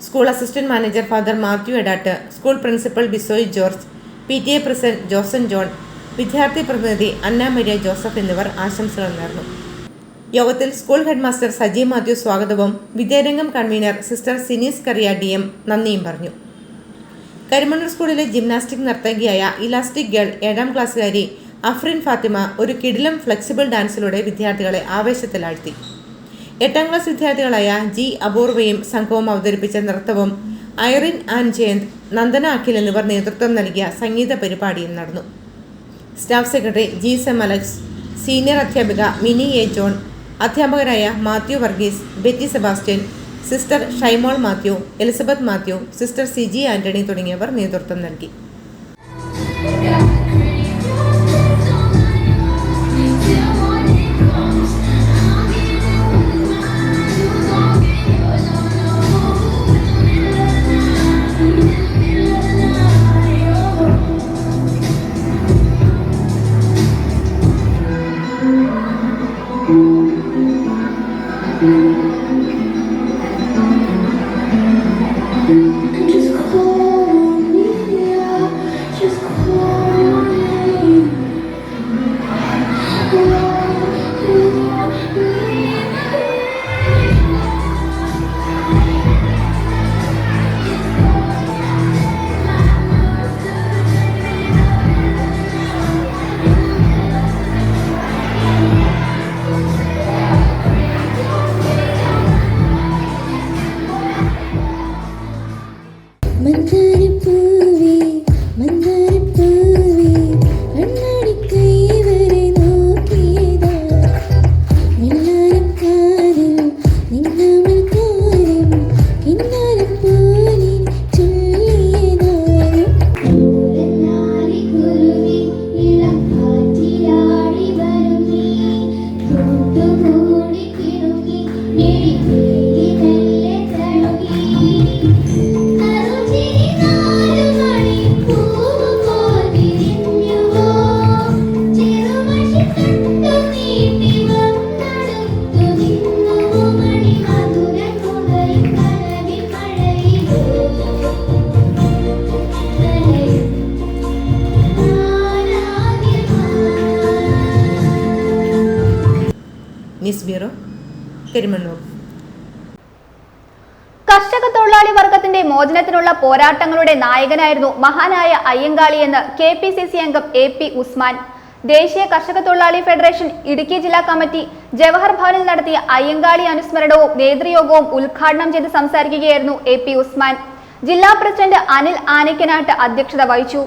School assistant manager father Mathew Edatt, school principal Bisoy George, PTA president Joson John, വിദ്യാർത്ഥി പ്രതിനിധി അന്ന മരിയ ജോസഫ് എന്നിവർ ആശംസകൾ നേർന്നു. യോഗത്തിൽ സ്കൂൾ ഹെഡ്മാസ്റ്റർ സജി മാത്യു സ്വാഗതവും വിദ്യാരംഗം കൺവീനർ സിസ്റ്റർ സിനീസ് കറിയ DM നന്ദിയും പറഞ്ഞു. കരിമണ്ണൂർ സ്കൂളിലെ ജിംനാസ്റ്റിക് നർത്തകിയായ ഇലാസ്റ്റിക് ഗേൾ 7ാം ക്ലാസ്സുകാരി അഫ്രിൻ ഫാത്തിമ ഒരു കിടിലം ഫ്ലെക്സിബിൾ ഡാൻസിലൂടെ വിദ്യാർത്ഥികളെ ആവേശത്തിലാഴ്ത്തി. 8ാം ക്ലാസ് വിദ്യാർത്ഥികളായ G അപൂർവയും സംഘവും അവതരിപ്പിച്ച നൃത്തവും ഐറിൻ ആൻഡ് ജയന്ത്, നന്ദന അഖിൽ എന്നിവർ നേതൃത്വം നൽകിയ സംഗീത പരിപാടിയും നടന്നു. Staff secretary GSM Alex, senior അധ്യാപിക മിനി A ജോൺ, അധ്യാപകരായ Mathew Varghese, Betty Sebastian, sister Shymol Mathew, Elizabeth Mathew, sister CG Antony തുടങ്ങിയവർ നേതൃത്വം നൽകി. News bureau, Karimannoor. കർഷക തൊഴിലാളി വർഗത്തിന്റെ മോചനത്തിനുള്ള പോരാട്ടങ്ങളുടെ നായകനായിരുന്നു മഹാനായ അയ്യങ്കാളി എന്ന് KPCC അംഗം AP ഉസ്മാൻ. ദേശീയ കർഷക തൊഴിലാളി ഫെഡറേഷൻ ഇടുക്കി ജില്ലാ കമ്മിറ്റി ജവഹർ ഭവനിൽ നടത്തിയ അയ്യങ്കാളി അനുസ്മരണവും നേതൃയോഗവും ഉദ്ഘാടനം ചെയ്ത് സംസാരിക്കുകയായിരുന്നു AP ഉസ്മാൻ. ജില്ലാ പ്രസിഡന്റ് അനിൽ ആനക്കനാട്ട് അധ്യക്ഷത വഹിച്ചു.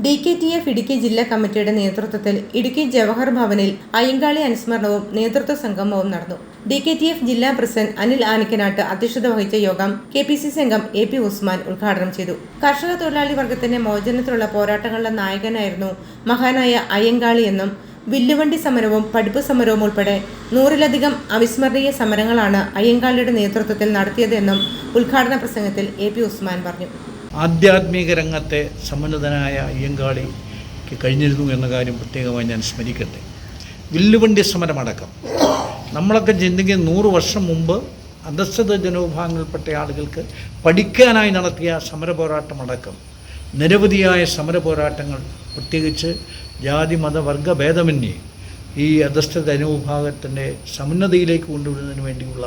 DKTF ഇടുക്കി ജില്ലാ കമ്മിറ്റിയുടെ നേതൃത്വത്തിൽ ഇടുക്കി ജവഹർ ഭവനിൽ അയ്യങ്കാളി അനുസ്മരണവും നേതൃത്വ സംഗമവും നടന്നു. DKTF ജില്ലാ പ്രസിഡന്റ് അനിൽ ആനക്കനാട്ട് അധ്യക്ഷത വഹിച്ച യോഗം KPCC അംഗം AP ഉസ്മാൻ ഉദ്ഘാടനം ചെയ്തു. കർഷക തൊഴിലാളി വർഗത്തിന്റെ മോചനത്തിലുള്ള പോരാട്ടങ്ങളുടെ നായകനായിരുന്നു മഹാനായ അയ്യങ്കാളി എന്നും വില്ലുവണ്ടി സമരവും പഠിപ്പ് സമരവും ഉൾപ്പെടെ 100-ലധികം അവിസ്മരണീയ സമരങ്ങളാണ് അയ്യങ്കാളിയുടെ നേതൃത്വത്തിൽ നടത്തിയതെന്നും ഉദ്ഘാടന പ്രസംഗത്തിൽ AP ഉസ്മാൻ പറഞ്ഞു. ആധ്യാത്മിക രംഗത്തെ സമുന്നതനായ അയ്യങ്കാളിക്ക് കഴിഞ്ഞിരുന്നു എന്ന കാര്യം പ്രത്യേകമായി ഞാൻ സ്മരിക്കട്ടെ. വില്ലുവണ്ടി സമരമടക്കം നമ്മളൊക്കെ ചിന്തിക്കുന്ന 100 വർഷം മുമ്പ് അധസ്ഥിത ജനവിഭാഗങ്ങളിൽപ്പെട്ട ആളുകൾക്ക് പഠിക്കാനായി നടത്തിയ സമരപോരാട്ടമടക്കം നിരവധിയായ സമരപോരാട്ടങ്ങൾ, പ്രത്യേകിച്ച് ജാതി മത വർഗ ഭേദമന്യേ ഈ അധസ്ഥിത ജനവിഭാഗത്തിൻ്റെ സമുന്നതയിലേക്ക് കൊണ്ടുവരുന്നതിന് വേണ്ടിയുള്ള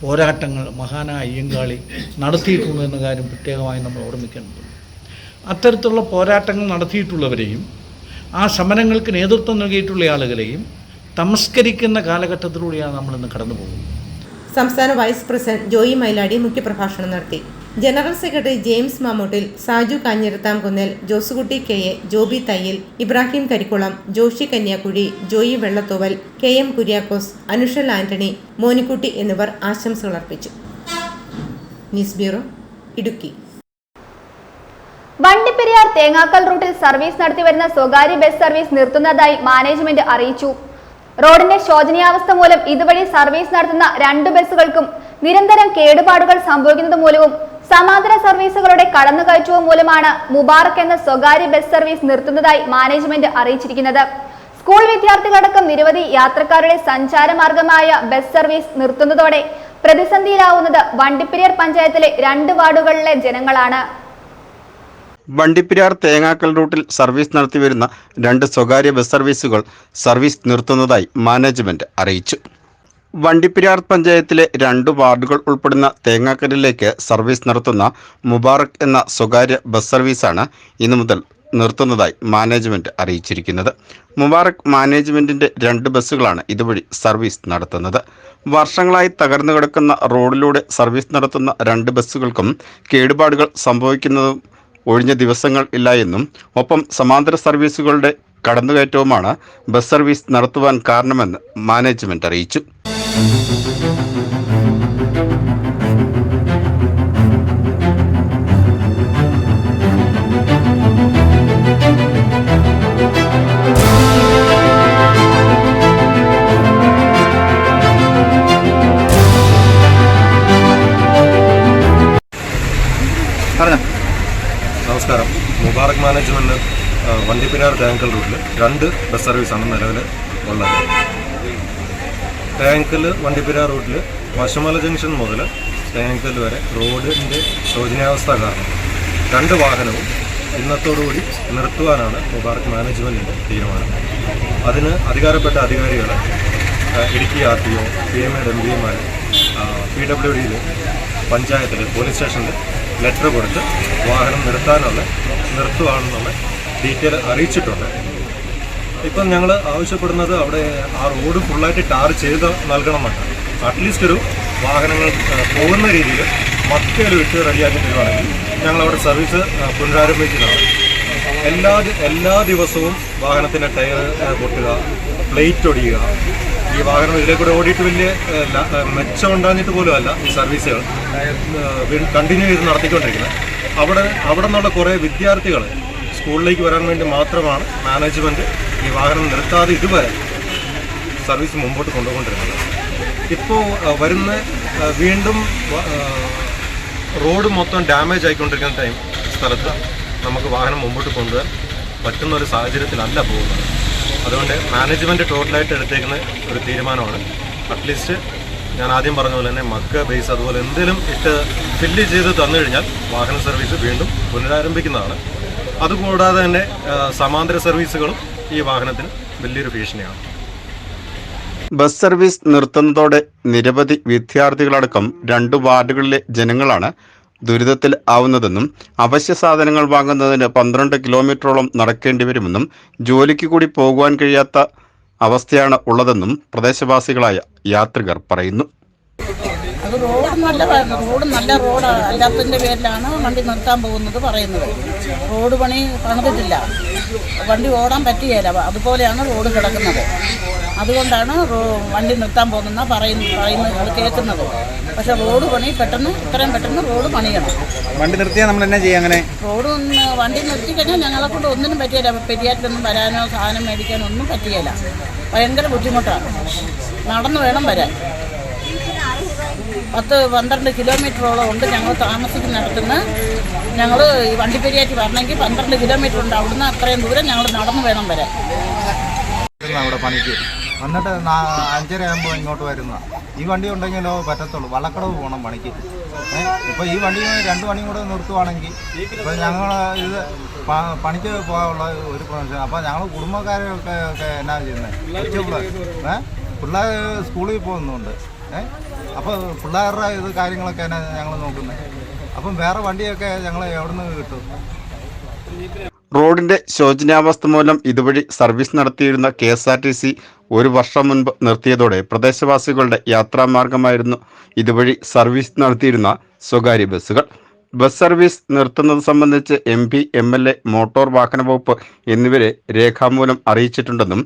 പോരാട്ടങ്ങൾ മഹാനായ അയ്യങ്കാളി നടത്തിയിട്ടുണ്ട് എന്ന കാര്യം പ്രത്യേകമായി നമ്മൾ ഓർമ്മിക്കേണ്ടതുണ്ട്. അത്തരത്തിലുള്ള പോരാട്ടങ്ങൾ നടത്തിയിട്ടുള്ളവരെയും ആ സമരങ്ങൾക്ക് നേതൃത്വം നൽകിയിട്ടുള്ള ആളുകളെയും തമസ്കരിക്കുന്ന കാലഘട്ടത്തിലൂടെയാണ് നമ്മളിന്ന് കടന്നു പോകുന്നത്. സംസ്ഥാന വൈസ് പ്രസിഡന്റ് ജോയി മൈലാടി മുഖ്യപ്രഭാഷണം നടത്തി. General secretary James Mamoottil, Saju Kanjirathamkunnel, Josekutty KA, Joby Thayyil, Ibrahim Karikkulam, Joshy Kanyakuzhi, Joy Vellathoval, KM Kuriakose, Anushal Antony, Monikutty എന്നിവർ ആശംസകൾ അർപ്പിച്ചു. News bureau, Idukki. വണ്ടിപ്പെരിയാർ തേങ്ങാക്കൽ റൂട്ടിൽ സർവീസ് നടത്തിവരുന്ന സ്വകാര്യ ബസ് സർവീസ് നിർത്തുന്നതായി മാനേജ്മെന്റ് അറിയിച്ചു. റോഡിന്റെ ശോചനീയാവസ്ഥ മൂലം ഇതുവഴി സർവീസ് നടത്തുന്ന 2 ബസ്സുകൾക്കും നിരന്തരം കേടുപാടുകൾ സംഭവിക്കുന്നത് മൂലവും സമാന്തര സർവീസുകളുടെ കടന്നുകയറ്റവും മൂലമാണ് മുബാറക് എന്ന സ്വകാര്യ ബസ് സർവീസ് നിർത്തുന്നതായി മാനേജ്മെന്റ് അറിയിച്ചിരിക്കുന്നത്. സ്കൂൾ വിദ്യാർത്ഥികളടക്കം നിരവധി യാത്രക്കാരുടെ സഞ്ചാരമാർഗമായ ബസ് സർവീസ് നിർത്തുന്നതോടെ പ്രതിസന്ധിയിലാവുന്നത് വണ്ടിപ്പെരിയാർ പഞ്ചായത്തിലെ 2 വാർഡുകളിലെ ജനങ്ങളാണ്. വണ്ടിപ്പെരിയാർ തേങ്ങാക്കൽ റൂട്ടിൽ സർവീസ് നടത്തിവരുന്ന 2 സ്വകാര്യ ബസ് സർവീസുകൾ സർവീസ് നിർത്തുന്നതായി മാനേജ്മെന്റ് അറിയിച്ചു. വണ്ടിപ്പെരിയാർ പഞ്ചായത്തിലെ 2 വാർഡുകൾ ഉൾപ്പെടുന്ന തേങ്ങാക്കലിലേക്ക് സർവീസ് നടത്തുന്ന മുബാറക് എന്ന സ്വകാര്യ ബസ് സർവീസാണ് ഇന്നു മുതൽ നിർത്തുന്നതായി മാനേജ്മെന്റ് അറിയിച്ചിരിക്കുന്നത്. മുബാറക് മാനേജ്മെന്റിന്റെ 2 ബസ്സുകളാണ് ഇതുവഴി സർവീസ് നടത്തുന്നത്. വർഷങ്ങളായി തകർന്നു കിടക്കുന്ന റോഡിലൂടെ സർവീസ് നടത്തുന്ന 2 ബസ്സുകൾക്കും കേടുപാടുകൾ സംഭവിക്കുന്നതും ഒഴിഞ്ഞ ദിവസങ്ങൾ ഇല്ല എന്നും ഒപ്പം സമാന്തര സർവീസുകളുടെ കടന്നുകയറ്റവുമാണ് ബസ് സർവീസ് നടത്തുവാൻ കാരണമെന്ന് മാനേജ്മെന്റ് അറിയിച്ചു. നമസ്കാരം. മുബാറക് മാനേജ്മെന്റ് വണ്ടിപ്പെരിയാർ തേങ്ങാക്കൽ റൂട്ടിൽ 2 ബസ് സർവീസാണ് നിലവിൽ ഉള്ളത്. തേങ്ങാക്കൽ വണ്ടിപ്പെരിയാർ റൂട്ടിൽ വശമല ജംഗ്ഷൻ മുതൽ തേങ്ങാക്കൽ വരെ റോഡിൻ്റെ ശോചനീയാവസ്ഥ കാരണം 2 വാഹനവും ഇന്നത്തോടുകൂടി നിർത്തുവാനാണ് മുബാറക് മാനേജ്മെൻറ്റിൻ്റെ തീരുമാനം. അതിന് അധികാരപ്പെട്ട അധികാരികൾ ഇടുക്കി RTO, PMA MDമാർ, PWDയിൽ, പഞ്ചായത്തിൽ, പോലീസ് സ്റ്റേഷനിൽ ലെറ്റർ കൊടുത്ത് വാഹനം നിർത്തുവാണെന്നുള്ള ഡീറ്റെയിൽ അറിയിച്ചിട്ടുണ്ട്. ഇപ്പം ഞങ്ങൾ ആവശ്യപ്പെടുന്നത് അവിടെ ആ റോഡ് ഫുള്ളായിട്ട് ടാർ ചെയ്ത് നൽകണമെന്നാണ്. അറ്റ്ലീസ്റ്റ് ഒരു വാഹനങ്ങൾ പോകുന്ന രീതിയിൽ മക്കയിലും ഇട്ട് റെഡിയാക്കി തരുവാണെങ്കിൽ ഞങ്ങളവിടെ സർവീസ് പുനരാരംഭിക്കുന്നതാണ്. എല്ലാ ദിവസവും വാഹനത്തിൻ്റെ ടയർ പൊട്ടുക, പ്ലേറ്റ് ഒടിയുക, ഈ വാഹനം ഇതിലേക്കൂടെ ഓടിയിട്ട് വലിയ മെച്ചം ഉണ്ടാഞ്ഞിട്ട് പോലുമല്ല ഈ സർവീസുകൾ കണ്ടിന്യൂ ചെയ്ത് നടത്തിക്കൊണ്ടിരിക്കുന്നത്. അവിടെ നിന്നുള്ള കുറേ വിദ്യാർത്ഥികൾ സ്കൂളിലേക്ക് വരാൻ വേണ്ടി മാത്രമാണ് മാനേജ്മെൻറ്റ് ഈ വാഹനം നിർത്താതെ ഇതുവരെ സർവീസ് മുമ്പോട്ട് കൊണ്ടുപോകൊണ്ടിരുന്നത്. ഇപ്പോൾ വരുന്ന വീണ്ടും റോഡ് മൊത്തം ഡാമേജ് ആയിക്കൊണ്ടിരിക്കുന്ന സ്ഥലത്ത് നമുക്ക് വാഹനം മുമ്പോട്ട് കൊണ്ടുപോകാൻ പറ്റുന്ന ഒരു സാഹചര്യത്തിലല്ല പോകുന്നത്. അതുകൊണ്ട് മാനേജ്മെൻറ്റ് ടോട്ടലായിട്ട് എടുത്തേക്കുന്ന ഒരു തീരുമാനമാണ്. അറ്റ്ലീസ്റ്റ് ഞാൻ ആദ്യം പറഞ്ഞ പോലെ തന്നെ മക്ക ബേസ് അതുപോലെ എന്തെങ്കിലും ഇട്ട് ഫില്ല് ചെയ്ത് തന്നു കഴിഞ്ഞാൽ വാഹന സർവീസ് വീണ്ടും പുനരാരംഭിക്കുന്നതാണ്. അതുകൂടാതെ തന്നെ സമാന്തര സർവീസുകളും ഈ വാഹനത്തിന് വലിയൊരു ഭീഷണിയാണ്. ബസ് സർവീസ് നിർത്തുന്നതോടെ നിരവധി വിദ്യാർത്ഥികളടക്കം 2 വാർഡുകളിലെ ജനങ്ങളാണ് ദുരിതത്തിൽ ആവുന്നതെന്നും അവശ്യ സാധനങ്ങൾ വാങ്ങുന്നതിന് 12 കിലോമീറ്ററോളം നടക്കേണ്ടി വരുമെന്നും ജോലിക്ക് കൂടി പോകുവാൻ കഴിയാത്ത അവസ്ഥയാണ് ഉള്ളതെന്നും പ്രദേശവാസികളായ യാത്രികർ പറയുന്നു. അത് റോഡ് നല്ല റോഡ് അല്ലാത്തതിൻ്റെ പേരിലാണ് വണ്ടി നിർത്താൻ പോകുന്നത് പറയുന്നത്. റോഡ് പണി പണിതിട്ടില്ല, വണ്ടി ഓടാൻ പറ്റുകയില്ല, അതുപോലെയാണ് റോഡ് കിടക്കുന്നത്. അതുകൊണ്ടാണ് വണ്ടി നിർത്താൻ പോകുന്ന പറയുന്നത് കേൾക്കുന്നത്. പക്ഷെ റോഡ് പണി എത്രയും പെട്ടെന്ന് റോഡ് പണിയണം. വണ്ടി നിർത്തിയാൽ നമ്മൾ എന്നാ ചെയ്യാം? അങ്ങനെ വണ്ടി നിർത്തി കഴിഞ്ഞാൽ ഞങ്ങളെ കൊണ്ട് ഒന്നിനും പറ്റിയില്ല. പെരിയാറ്റിലൊന്നും വരാനോ സാധനം മേടിക്കാനോ ഒന്നും പറ്റുകയില്ല. ഭയങ്കര ബുദ്ധിമുട്ടാണ്. നടന്നു വേണം വരാൻ. 10-12 കിലോമീറ്ററോളം ഉണ്ട് ഞങ്ങൾ താമസിക്കുന്നിടത്തുനിന്ന്. ഞങ്ങൾ ഈ വണ്ടിപ്പെരിയാറ്റി വരണമെങ്കിൽ 12 കിലോമീറ്റർ ഉണ്ട്. അവിടുന്ന് അത്രയും ദൂരം ഞങ്ങൾ നടന്നു വേണം വരാൻ. അവിടെ പണിക്ക് വന്നിട്ട് 5:30 ആകുമ്പോൾ ഇങ്ങോട്ട് വരുന്ന ഈ വണ്ടി ഉണ്ടെങ്കിലോ പറ്റത്തുള്ളൂ. വള്ളക്കടവ് പോകണം പണിക്ക്. ഇപ്പോൾ ഈ വണ്ടി 2 വണ്ടിയും കൂടെ നിർത്തുവാണെങ്കിൽ ഇപ്പോൾ ഞങ്ങൾ ഇത് പണിക്ക് പോകാനുള്ള ഒരു പ്രശ്നം. അപ്പോൾ ഞങ്ങൾ കുടുംബക്കാരൊക്കെ എന്നാ ചെയ്യുന്നത്? പിള്ളേർ സ്കൂളിൽ പോകുന്നുണ്ട്. അപ്പോൾ പിള്ളേരുടെ ഇത് കാര്യങ്ങളൊക്കെ ഞങ്ങൾ നോക്കുന്നത്. അപ്പം വേറെ വണ്ടിയൊക്കെ ഞങ്ങൾ എവിടെ നിന്ന് കിട്ടും? റോഡിന്റെ ശോചനീയാവസ്ഥ മൂലം ഇതുവഴി സർവീസ് നടത്തിയിരുന്ന KSRTC 1 വർഷം മുൻപ് നിർത്തിയതോടെ പ്രദേശവാസികളുടെ യാത്രാമാർഗമായിരുന്നു ഇതുവഴി സർവീസ് നടത്തിയിരുന്ന സ്വകാര്യ ബസ്സുകൾ. ബസ് സർവീസ് നിർത്തുന്നത് സംബന്ധിച്ച് MP, MLA, മോട്ടോർ വാഹന വകുപ്പ് എന്നിവരെ രേഖാമൂലം അറിയിച്ചിട്ടുണ്ടെന്നും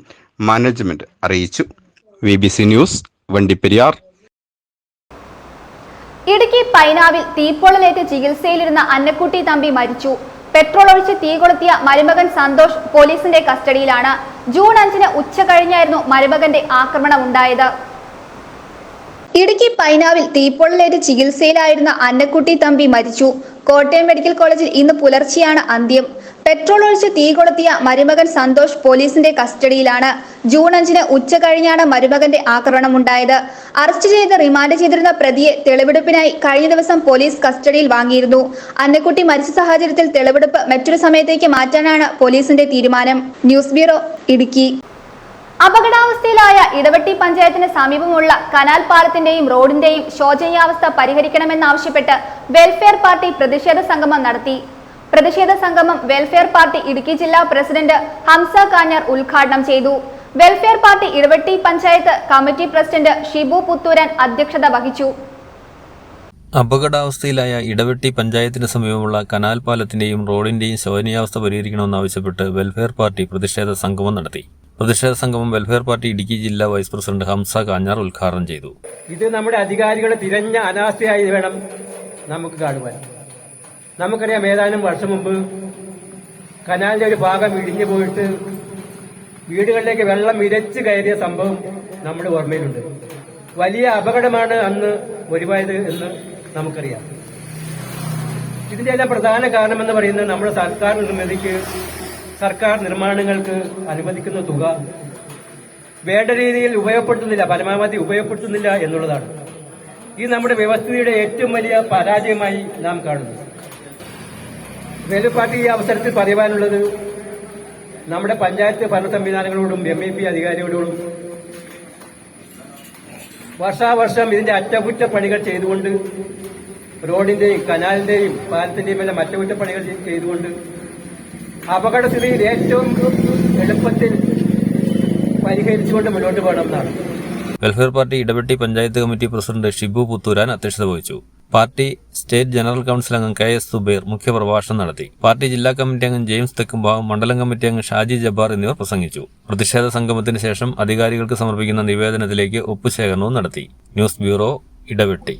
മാനേജ്മെന്റ് അറിയിച്ചു. VBC news, Vandiperiyar. ഇടുക്കി പൈനാവിൽ തീപ്പൊള്ളലേറ്റ് ചികിത്സയിലിരുന്ന അന്നക്കുട്ടി തമ്പി മരിച്ചു. പെട്രോൾ ഒഴിച്ച് തീ കൊളുത്തിയ മരുമകൻ സന്തോഷ് പോലീസിന്റെ കസ്റ്റഡിയിലാണ്. ജൂൺ 5 ഉച്ച കഴിഞ്ഞായിരുന്നു മരുമകന്റെ ആക്രമണം ഉണ്ടായത്. ഇടുക്കി പൈനാവിൽ തീപ്പൊള്ളലേറ്റ് ചികിത്സയിലായിരുന്ന അന്നക്കുട്ടി തമ്പി മരിച്ചു. കോട്ടയം മെഡിക്കൽ കോളേജിൽ ഇന്ന് പുലർച്ചെയാണ് അന്ത്യം. പെട്രോൾ ഒഴിച്ച് തീ കൊളുത്തിയ മരുമകൻ സന്തോഷ് പോലീസിന്റെ കസ്റ്റഡിയിലാണ്. ജൂൺ 5 ഉച്ച കഴിഞ്ഞാണ് മരുമകന്റെ ആക്രമണമുണ്ടായത്. അറസ്റ്റ് ചെയ്ത് റിമാൻഡ് ചെയ്തിരുന്ന പ്രതിയെ തെളിവെടുപ്പിനായി കഴിഞ്ഞ ദിവസം പോലീസ് കസ്റ്റഡിയിൽ വാങ്ങിയിരുന്നു. അന്നക്കുട്ടി മരിച്ച സാഹചര്യത്തിൽ തെളിവെടുപ്പ് മറ്റൊരു സമയത്തേക്ക് മാറ്റാനാണ് പോലീസിന്റെ തീരുമാനം. News bureau, Idukki. അപകടാവസ്ഥയിലായ ഇടവെട്ടി പഞ്ചായത്തിന് സമീപമുള്ള കനാൽ പാലത്തിന്റെയും റോഡിന്റെയും ശോചനീയാവസ്ഥ പരിഹരിക്കണമെന്നാവശ്യപ്പെട്ട് വെൽഫെയർ പാർട്ടി പ്രതിഷേധ സംഗമം നടത്തി. പ്രതിഷേധ സംഗമം വെൽഫെയർ പാർട്ടി ഇടുക്കി ജില്ലാ പ്രസിഡന്റ് ഹംസ കാഞ്ഞാർ ഉദ്ഘാടനം ചെയ്തു. Welfare party Idavetti panchayat committee president Shibu Puthooran അധ്യക്ഷത വഹിച്ചു. അപകടാവസ്ഥയിലായ ഇടവെട്ടി പഞ്ചായത്തിന് സമീപമുള്ള കനാൽ പാലത്തിന്റെയും റോഡിന്റെയും ശോചനീയാവസ്ഥ പരിഹരിക്കണമെന്നാവശ്യപ്പെട്ട് വെൽഫെയർ പാർട്ടി പ്രതിഷേധ സംഗമം നടത്തി. പ്രതിഷേധ സംഗമം വെൽഫെയർ പാർട്ടി ഇടുക്കി ജില്ലാ വൈസ് പ്രസിഡന്റ് ഹംസ കാഞ്ഞാർ ഉദ്ഘാടനം ചെയ്തു. ഇത് നമ്മുടെ അധികാരികളെ തിരഞ്ഞ അനാസ്ഥയായി വേണം നമുക്ക് കാണുവാൻ. നമുക്കറിയാം, ഏതാനും വർഷം മുമ്പ് കനാലിന്റെ ഒരു ഭാഗം ഇടിഞ്ഞു പോയിട്ട് വീടുകളിലേക്ക് വെള്ളം ഇരച്ചു കയറിയ സംഭവം നമ്മുടെ ഓർമ്മയിലുണ്ട്. വലിയ അപകടമാണ് അന്ന് ഒഴിവായത് എന്ന് നമുക്കറിയാം. ഇതിന്റെ എല്ലാം പ്രധാന കാരണമെന്ന് പറയുന്നത് നമ്മുടെ സർക്കാർ നിർമ്മാണങ്ങൾക്ക് അനുവദിക്കുന്ന തുക വേണ്ട രീതിയിൽ ഉപയോഗപ്പെടുത്തുന്നില്ല, പരമാവധി ഉപയോഗപ്പെടുത്തുന്നില്ല എന്നുള്ളതാണ്. ഇത് നമ്മുടെ വ്യവസ്ഥയുടെ ഏറ്റവും വലിയ പരാജയമായി നാം കാണുന്നു. വെൽഫെയർ പാർട്ടി ഈ അവസരത്തിൽ പറയുവാനുള്ളത് നമ്മുടെ പഞ്ചായത്ത് ഭരണ സംവിധാനങ്ങളോടും MAP അധികാരികളോടും വർഷാവർഷം ഇതിന്റെ അറ്റകുറ്റപ്പണികൾ ചെയ്തുകൊണ്ട്, റോഡിന്റെയും കനാലിന്റെയും പാലത്തിന്റെയും എല്ലാം അറ്റകുറ്റപ്പണികൾ ചെയ്തുകൊണ്ട് അപകടസ്ഥിതിയിൽ ഏറ്റവും എളുപ്പത്തിൽ പരിഹരിച്ചുകൊണ്ട് മുന്നോട്ട് പോകണമെന്നാണ്. Welfare party Idavetti panchayat committee president Shibu Puthooran അധ്യക്ഷത വഹിച്ചു. പാർട്ടി സ്റ്റേറ്റ് ജനറൽ കൌൺസിൽ അംഗം KS സുബൈർ മുഖ്യപ്രഭാഷണം നടത്തി. പാർട്ടി ജില്ലാ കമ്മിറ്റി അംഗം ജെയിംസ് തെക്കുംഭാഗം, മണ്ഡലം കമ്മിറ്റി അംഗം ഷാജി ജബ്ബാർ എന്നിവർ പ്രസംഗിച്ചു. പ്രതിഷേധ സംഗമത്തിന് ശേഷം അധികാരികൾക്ക് സമർപ്പിക്കുന്ന നിവേദനത്തിലേക്ക് ഒപ്പുശേഖരണവും നടത്തി. News bureau, Idavetty.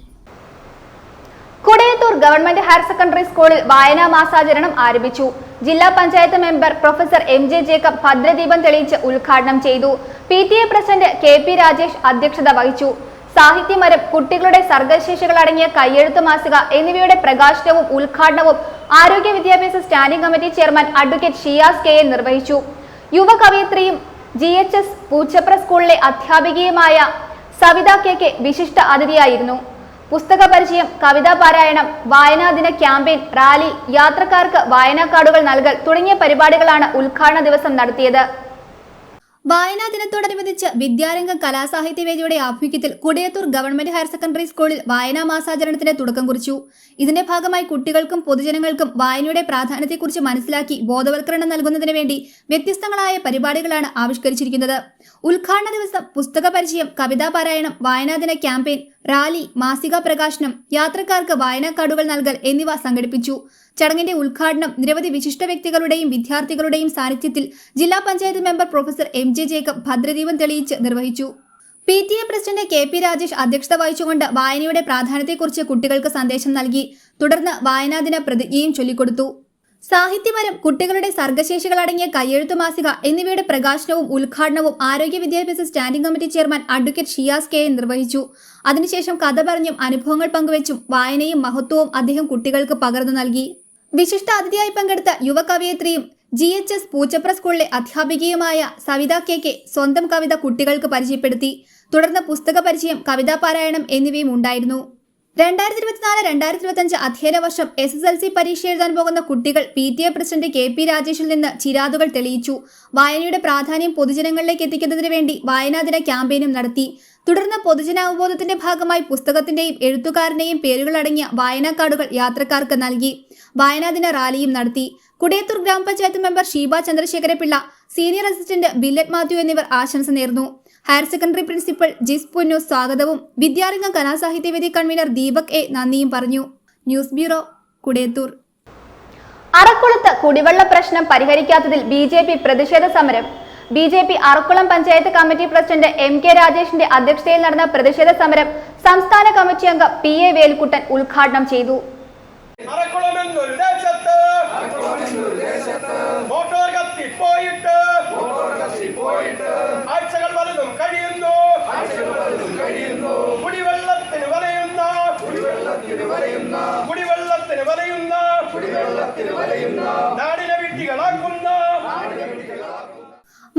Kudayathoor government higher secondary സ്കൂളിൽ വായനാ മാസാചരണം ആരംഭിച്ചു. ജില്ലാ panchayat member professor MJ Jacob ഭദ്രദീപം തെളിയിച്ച് ഉദ്ഘാടനം ചെയ്തു. PTA പ്രസിഡന്റ് KP രാജേഷ് അധ്യക്ഷത വഹിച്ചു. സാഹിത്യമരം, കുട്ടികളുടെ സർഗശേഷികൾ അടങ്ങിയ കയ്യെഴുത്ത് മാസിക എന്നിവയുടെ പ്രകാശനവും ഉദ്ഘാടനവും ആരോഗ്യ വിദ്യാഭ്യാസ standing committee chairman advocate Shiyas KN നിർവഹിച്ചു. യുവ കവയിത്രിയും GHS പൂച്ചപ്ര സ്കൂളിലെ അധ്യാപികയുമായ സവിത KK വിശിഷ്ട അതിഥിയായിരുന്നു. പുസ്തക പരിചയം, കവിതാ പാരായണം, വായനാ ദിന ക്യാമ്പയിൻ, റാലി, യാത്രക്കാർക്ക് വായനാ കാർഡുകൾ നൽകൽ തുടങ്ങിയ പരിപാടികളാണ് ഉദ്ഘാടന ദിവസം നടത്തിയത്. വായനാ ദിനത്തോടനുബന്ധിച്ച് വിദ്യാരംഗം കലാസാഹിത്യവേദിയുടെ ആഭിമുഖ്യത്തിൽ കുടയത്തൂർ ഗവൺമെന്റ് ഹയർ സെക്കൻഡറി സ്കൂളിൽ വായനാ മാസാചരണത്തിന് തുടക്കം കുറിച്ചു. ഇതിന്റെ ഭാഗമായി കുട്ടികൾക്കും പൊതുജനങ്ങൾക്കും വായനയുടെ പ്രാധാന്യത്തെക്കുറിച്ച് മനസ്സിലാക്കി ബോധവൽക്കരണം നൽകുന്നതിന് വേണ്ടി വ്യത്യസ്തങ്ങളായ പരിപാടികളാണ് ആവിഷ്കരിച്ചിരിക്കുന്നത്. ഉദ്ഘാടന ദിവസം പുസ്തക പരിചയം, കവിതാ പാരായണം, വായനാ ദിന ക്യാമ്പയിൻ, റാലി, മാസിക പ്രകാശനം, യാത്രക്കാർക്ക് വായനാ കാർഡുകൾ നൽകൽ എന്നിവ സംഘടിപ്പിച്ചു. ചടങ്ങിന്റെ ഉദ്ഘാടനം നിരവധി വിശിഷ്ട വ്യക്തികളുടെയും വിദ്യാർത്ഥികളുടെയും സാന്നിധ്യത്തിൽ ജില്ലാ panchayat member professor MJ Jacob ഭദ്രദീപം തെളിയിച്ച് നിർവഹിച്ചു. PTA പ്രസിഡന്റ് KP രാജേഷ് അധ്യക്ഷത വഹിച്ചുകൊണ്ട് വായനയുടെ പ്രാധാന്യത്തെക്കുറിച്ച് കുട്ടികൾക്ക് സന്ദേശം നൽകി. തുടർന്ന് വായനാ ദിന പ്രതിജ്ഞയും ചൊല്ലിക്കൊടുത്തു. സാഹിത്യമരം, കുട്ടികളുടെ സർഗശേഷികൾ അടങ്ങിയ കയ്യെഴുത്തു മാസിക എന്നിവയുടെ പ്രകാശനവും ഉദ്ഘാടനവും ആരോഗ്യ വിദ്യാഭ്യാസ standing committee chairman advocate Shiyas KN നിർവഹിച്ചു. അതിനുശേഷം കഥ പറഞ്ഞും അനുഭവങ്ങൾ പങ്കുവച്ചും വായനയും മഹത്വവും അദ്ദേഹം കുട്ടികൾക്ക് പകർന്നു നൽകി. വിശിഷ്ട അതിഥിയായി പങ്കെടുത്ത യുവ കവയിത്രിയും GHS പൂച്ചപ്ര സ്കൂളിലെ അധ്യാപികയുമായ സവിത KK സ്വന്തം കവിത കുട്ടികൾക്ക് പരിചയപ്പെടുത്തി. തുടർന്ന് പുസ്തക പരിചയം, കവിതാ പാരായണം എന്നിവയും ഉണ്ടായിരുന്നു. 2024-2025 അധ്യയന വർഷം SSLC പരീക്ഷ എഴുതാൻ പോകുന്ന കുട്ടികൾ PTA പ്രസിഡന്റ് KP രാജേഷിൽ നിന്ന് ചിരാതുകൾ തെളിയിച്ചു. വായനയുടെ പ്രാധാന്യം പൊതുജനങ്ങളിലേക്ക് എത്തിക്കുന്നതിന് വേണ്ടി വായനാ ദിന ക്യാമ്പയിനും നടത്തി. തുടർന്ന് പൊതുജനാവബോധത്തിന്റെ ഭാഗമായി പുസ്തകത്തിന്റെയും എഴുത്തുകാരന്റെയും പേരുകളടങ്ങിയ വായനാ കാർഡുകൾ യാത്രക്കാർക്ക് നൽകി. വായനാദിന റാലിയും നടത്തി. കുടയത്തൂർ ഗ്രാമപഞ്ചായത്ത് member Sheeba Chandrasekhara Pillai, senior assistant billet Mathew എന്നിവർ ആശംസ നേർന്നു. ഹയർ സെക്കൻഡറി പ്രിൻസിപ്പൽ ജിസ് പുന്നു സ്വാഗതവും വിദ്യാരംഗം കലാസാഹിത്യവേദി കൺവീനർ ദീപക് എ നന്ദിയും പറഞ്ഞു. News bureau, Kudayathoor. അറക്കുളത്ത് കുടിവെള്ള പ്രശ്നം പരിഹരിക്കാത്തതിൽ BJP പ്രതിഷേധ സമരം. BJP Arakkulam panchayat committee president MK രാജേഷിന്റെ അധ്യക്ഷതയിൽ നടന്ന പ്രതിഷേധ സമരം സംസ്ഥാന കമ്മിറ്റി അംഗം PA വേൽക്കുട്ടൻ ഉദ്ഘാടനം ചെയ്തു.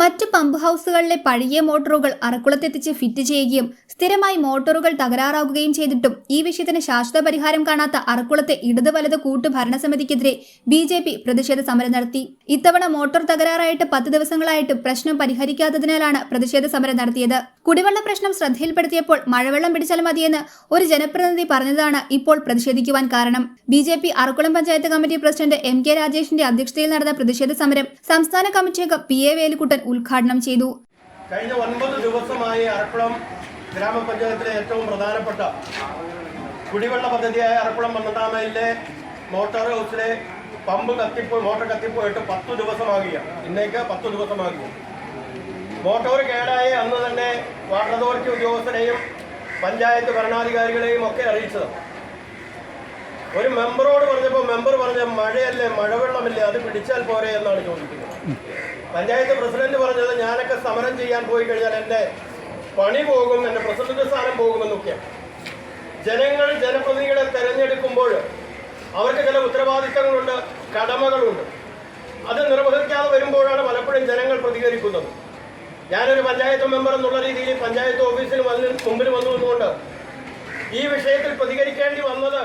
മറ്റ് പമ്പ് ഹൗസുകളിലെ പഴയ മോട്ടോറുകൾ അറക്കുളത്തെത്തിച്ച് ഫിറ്റ് ചെയ്യുകയും സ്ഥിരമായി മോട്ടോറുകൾ തകരാറാകുകയും ചെയ്തിട്ടും ഈ വിഷയത്തിന് ശാശ്വത പരിഹാരം കാണാത്ത അറക്കുളത്തെ ഇടത് വലത് കൂട്ടു ഭരണസമിതിക്കെതിരെ BJP പ്രതിഷേധ സമരം നടത്തി. ഇത്തവണ മോട്ടോർ തകരാറായിട്ട് 10 ദിവസങ്ങളായിട്ടും പ്രശ്നം പരിഹരിക്കാത്തതിനാലാണ് പ്രതിഷേധ സമരം നടത്തിയത്. കുടിവെള്ള പ്രശ്നം ശ്രദ്ധയിൽപ്പെടുത്തിയപ്പോൾ മഴവെള്ളം പിടിച്ചാൽ മതിയെന്ന് ഒരു ജനപ്രതിനിധി പറഞ്ഞതാണ് ഇപ്പോൾ പ്രതിഷേധിക്കുവാൻ കാരണം. BJP Arakkulam panchayat committee president MK രാജേഷിന്റെ അധ്യക്ഷതയിൽ നടന്ന പ്രതിഷേധ സമരം സംസ്ഥാന കമ്മിറ്റി അംഗം PA വേൽക്കുട്ടൻ ഉദ്ഘാടനം ചെയ്തു. കഴിഞ്ഞ 9 ദിവസമായി അറക്കുളം ഗ്രാമപഞ്ചായത്തിലെ ഏറ്റവും പ്രധാനപ്പെട്ട കുടിവെള്ള പദ്ധതിയായ അറക്കുളം 12 മൈലിലെ മോട്ടോർ ഹൗസിലെ മോട്ടോർ കത്തിപ്പോയിട്ട് 10 ദിവസമാകുകയാണ്. ഇന്നേക്ക് 10 ദിവസമാകുകയാണ്. മോട്ടോർ കേടായി അന്ന് തന്നെ വാട്ടർ അതോറിറ്റി ഉദ്യോഗസ്ഥരെയും പഞ്ചായത്ത് ഭരണാധികാരികളെയും ഒക്കെ അറിയിച്ചത്. ഒരു മെമ്പറോട് പറഞ്ഞപ്പോൾ മെമ്പർ പറഞ്ഞ മഴയല്ലേ, മഴവെള്ളമില്ലേ, അത് പിടിച്ചാൽ പോരെ എന്നാണ് ചോദിക്കുന്നത്. പഞ്ചായത്ത് പ്രസിഡന്റ് പറഞ്ഞത് ഞാനൊക്കെ സമരം ചെയ്യാൻ പോയി കഴിഞ്ഞാൽ എൻ്റെ പണി പോകും, എൻ്റെ പ്രസിഡന്റ് സ്ഥാനം പോകുമെന്നൊക്കെയാണ്. ജനങ്ങൾ ജനപ്രതിനിധികളെ തെരഞ്ഞെടുക്കുമ്പോൾ അവർക്ക് ചില ഉത്തരവാദിത്തങ്ങളുണ്ട്, കടമകളുണ്ട്. അത് നിർവഹിക്കാതെ വരുമ്പോഴാണ് പലപ്പോഴും ജനങ്ങൾ പ്രതികരിക്കുന്നത്. ഞാനൊരു പഞ്ചായത്ത് മെമ്പർ എന്നുള്ള രീതിയിൽ പഞ്ചായത്ത് ഓഫീസിന് മുമ്പിൽ വന്നുകൊണ്ട് ഈ വിഷയത്തിൽ പ്രതികരിക്കേണ്ടി വന്നത്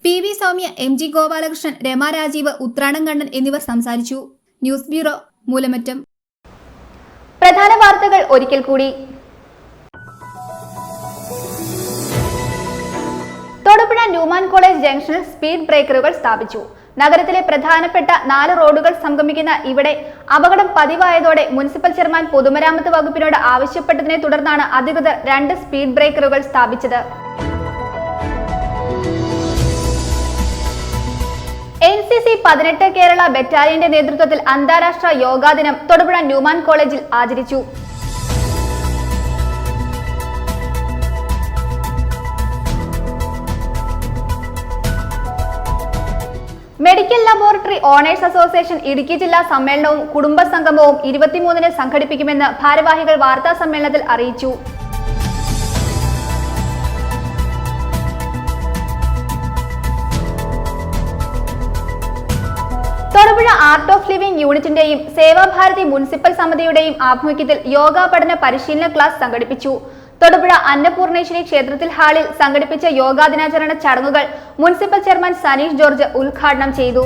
PV സൗമ്യ, MG ഗോപാലകൃഷ്ണൻ, രമ രാജീവ്, ഉത്രാടം കണ്ണൻ എന്നിവർ സംസാരിച്ചു. News bureau, Moolamattam. പ്രധാന വാർത്തകൾ ഒരിക്കൽ കൂടി. തൊടുപുഴ ന്യൂമാൻ കോളേജ് ജംഗ്ഷനിൽ സ്പീഡ് ബ്രേക്കറുകൾ സ്ഥാപിച്ചു. നഗരത്തിലെ പ്രധാനപ്പെട്ട 4 റോഡുകൾ സംഗമിക്കുന്ന ഇവിടെ അപകടം പതിവായതോടെ മുനിസിപ്പൽ ചെയർമാൻ പൊതുമരാമത്ത് വകുപ്പിനോട് ആവശ്യപ്പെട്ടതിനെ തുടർന്നാണ് അധികൃതർ 2 സ്പീഡ് ബ്രേക്കറുകൾ സ്ഥാപിച്ചത്. NCC 18 കേരള ബറ്റാലിയന്റെ നേതൃത്വത്തിൽ അന്താരാഷ്ട്ര യോഗാ ദിനം തൊടുപുഴ ന്യൂമാൻ കോളേജിൽ ആചരിച്ചു. Medical laboratory owners association Idukki ജില്ലാ സമ്മേളനവും കുടുംബ സംഗമവും 23-ന് സംഘടിപ്പിക്കുമെന്ന് ഭാരവാഹികൾ വാർത്താ സമ്മേളനത്തിൽ അറിയിച്ചു. തൊടുപുഴ ആർട്ട് ഓഫ് ലിവിംഗ് യൂണിറ്റിന്റെയും സേവാഭാരതി മുനിസിപ്പൽ സമിതിയുടെയും ആഭിമുഖ്യത്തിൽ യോഗാ പഠന പരിശീലന ക്ലാസ് സംഘടിപ്പിച്ചു. തൊടുപുഴ അന്നപൂർണേശ്വരി ക്ഷേത്രത്തിൽ ഹാളിൽ സംഘടിപ്പിച്ച യോഗാ ദിനാചരണ ചടങ്ങുകൾ മുനിസിപ്പൽ ചെയർമാൻ സനീഷ് ജോർജ് ഉദ്ഘാടനം ചെയ്തു.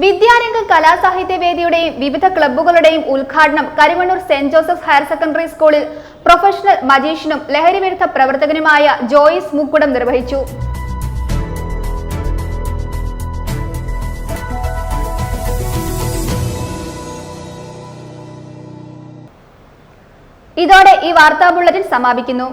വിദ്യാരംഗ കലാസാഹിത്യവേദിയുടെയും വിവിധ ക്ലബ്ബുകളുടെയും ഉദ്ഘാടനം Karimannoor saint Joseph higher secondary സ്കൂളിൽ പ്രൊഫഷണൽ മജീഷ്യനും ലഹരിവിരുദ്ധ പ്രവർത്തകനുമായ ജോയിസ് മൂക്കുടം നിർവഹിച്ചു. ഇതോടെ ഈ വാർത്താ ബുള്ളറ്റിൻ സമാപിക്കുന്നു.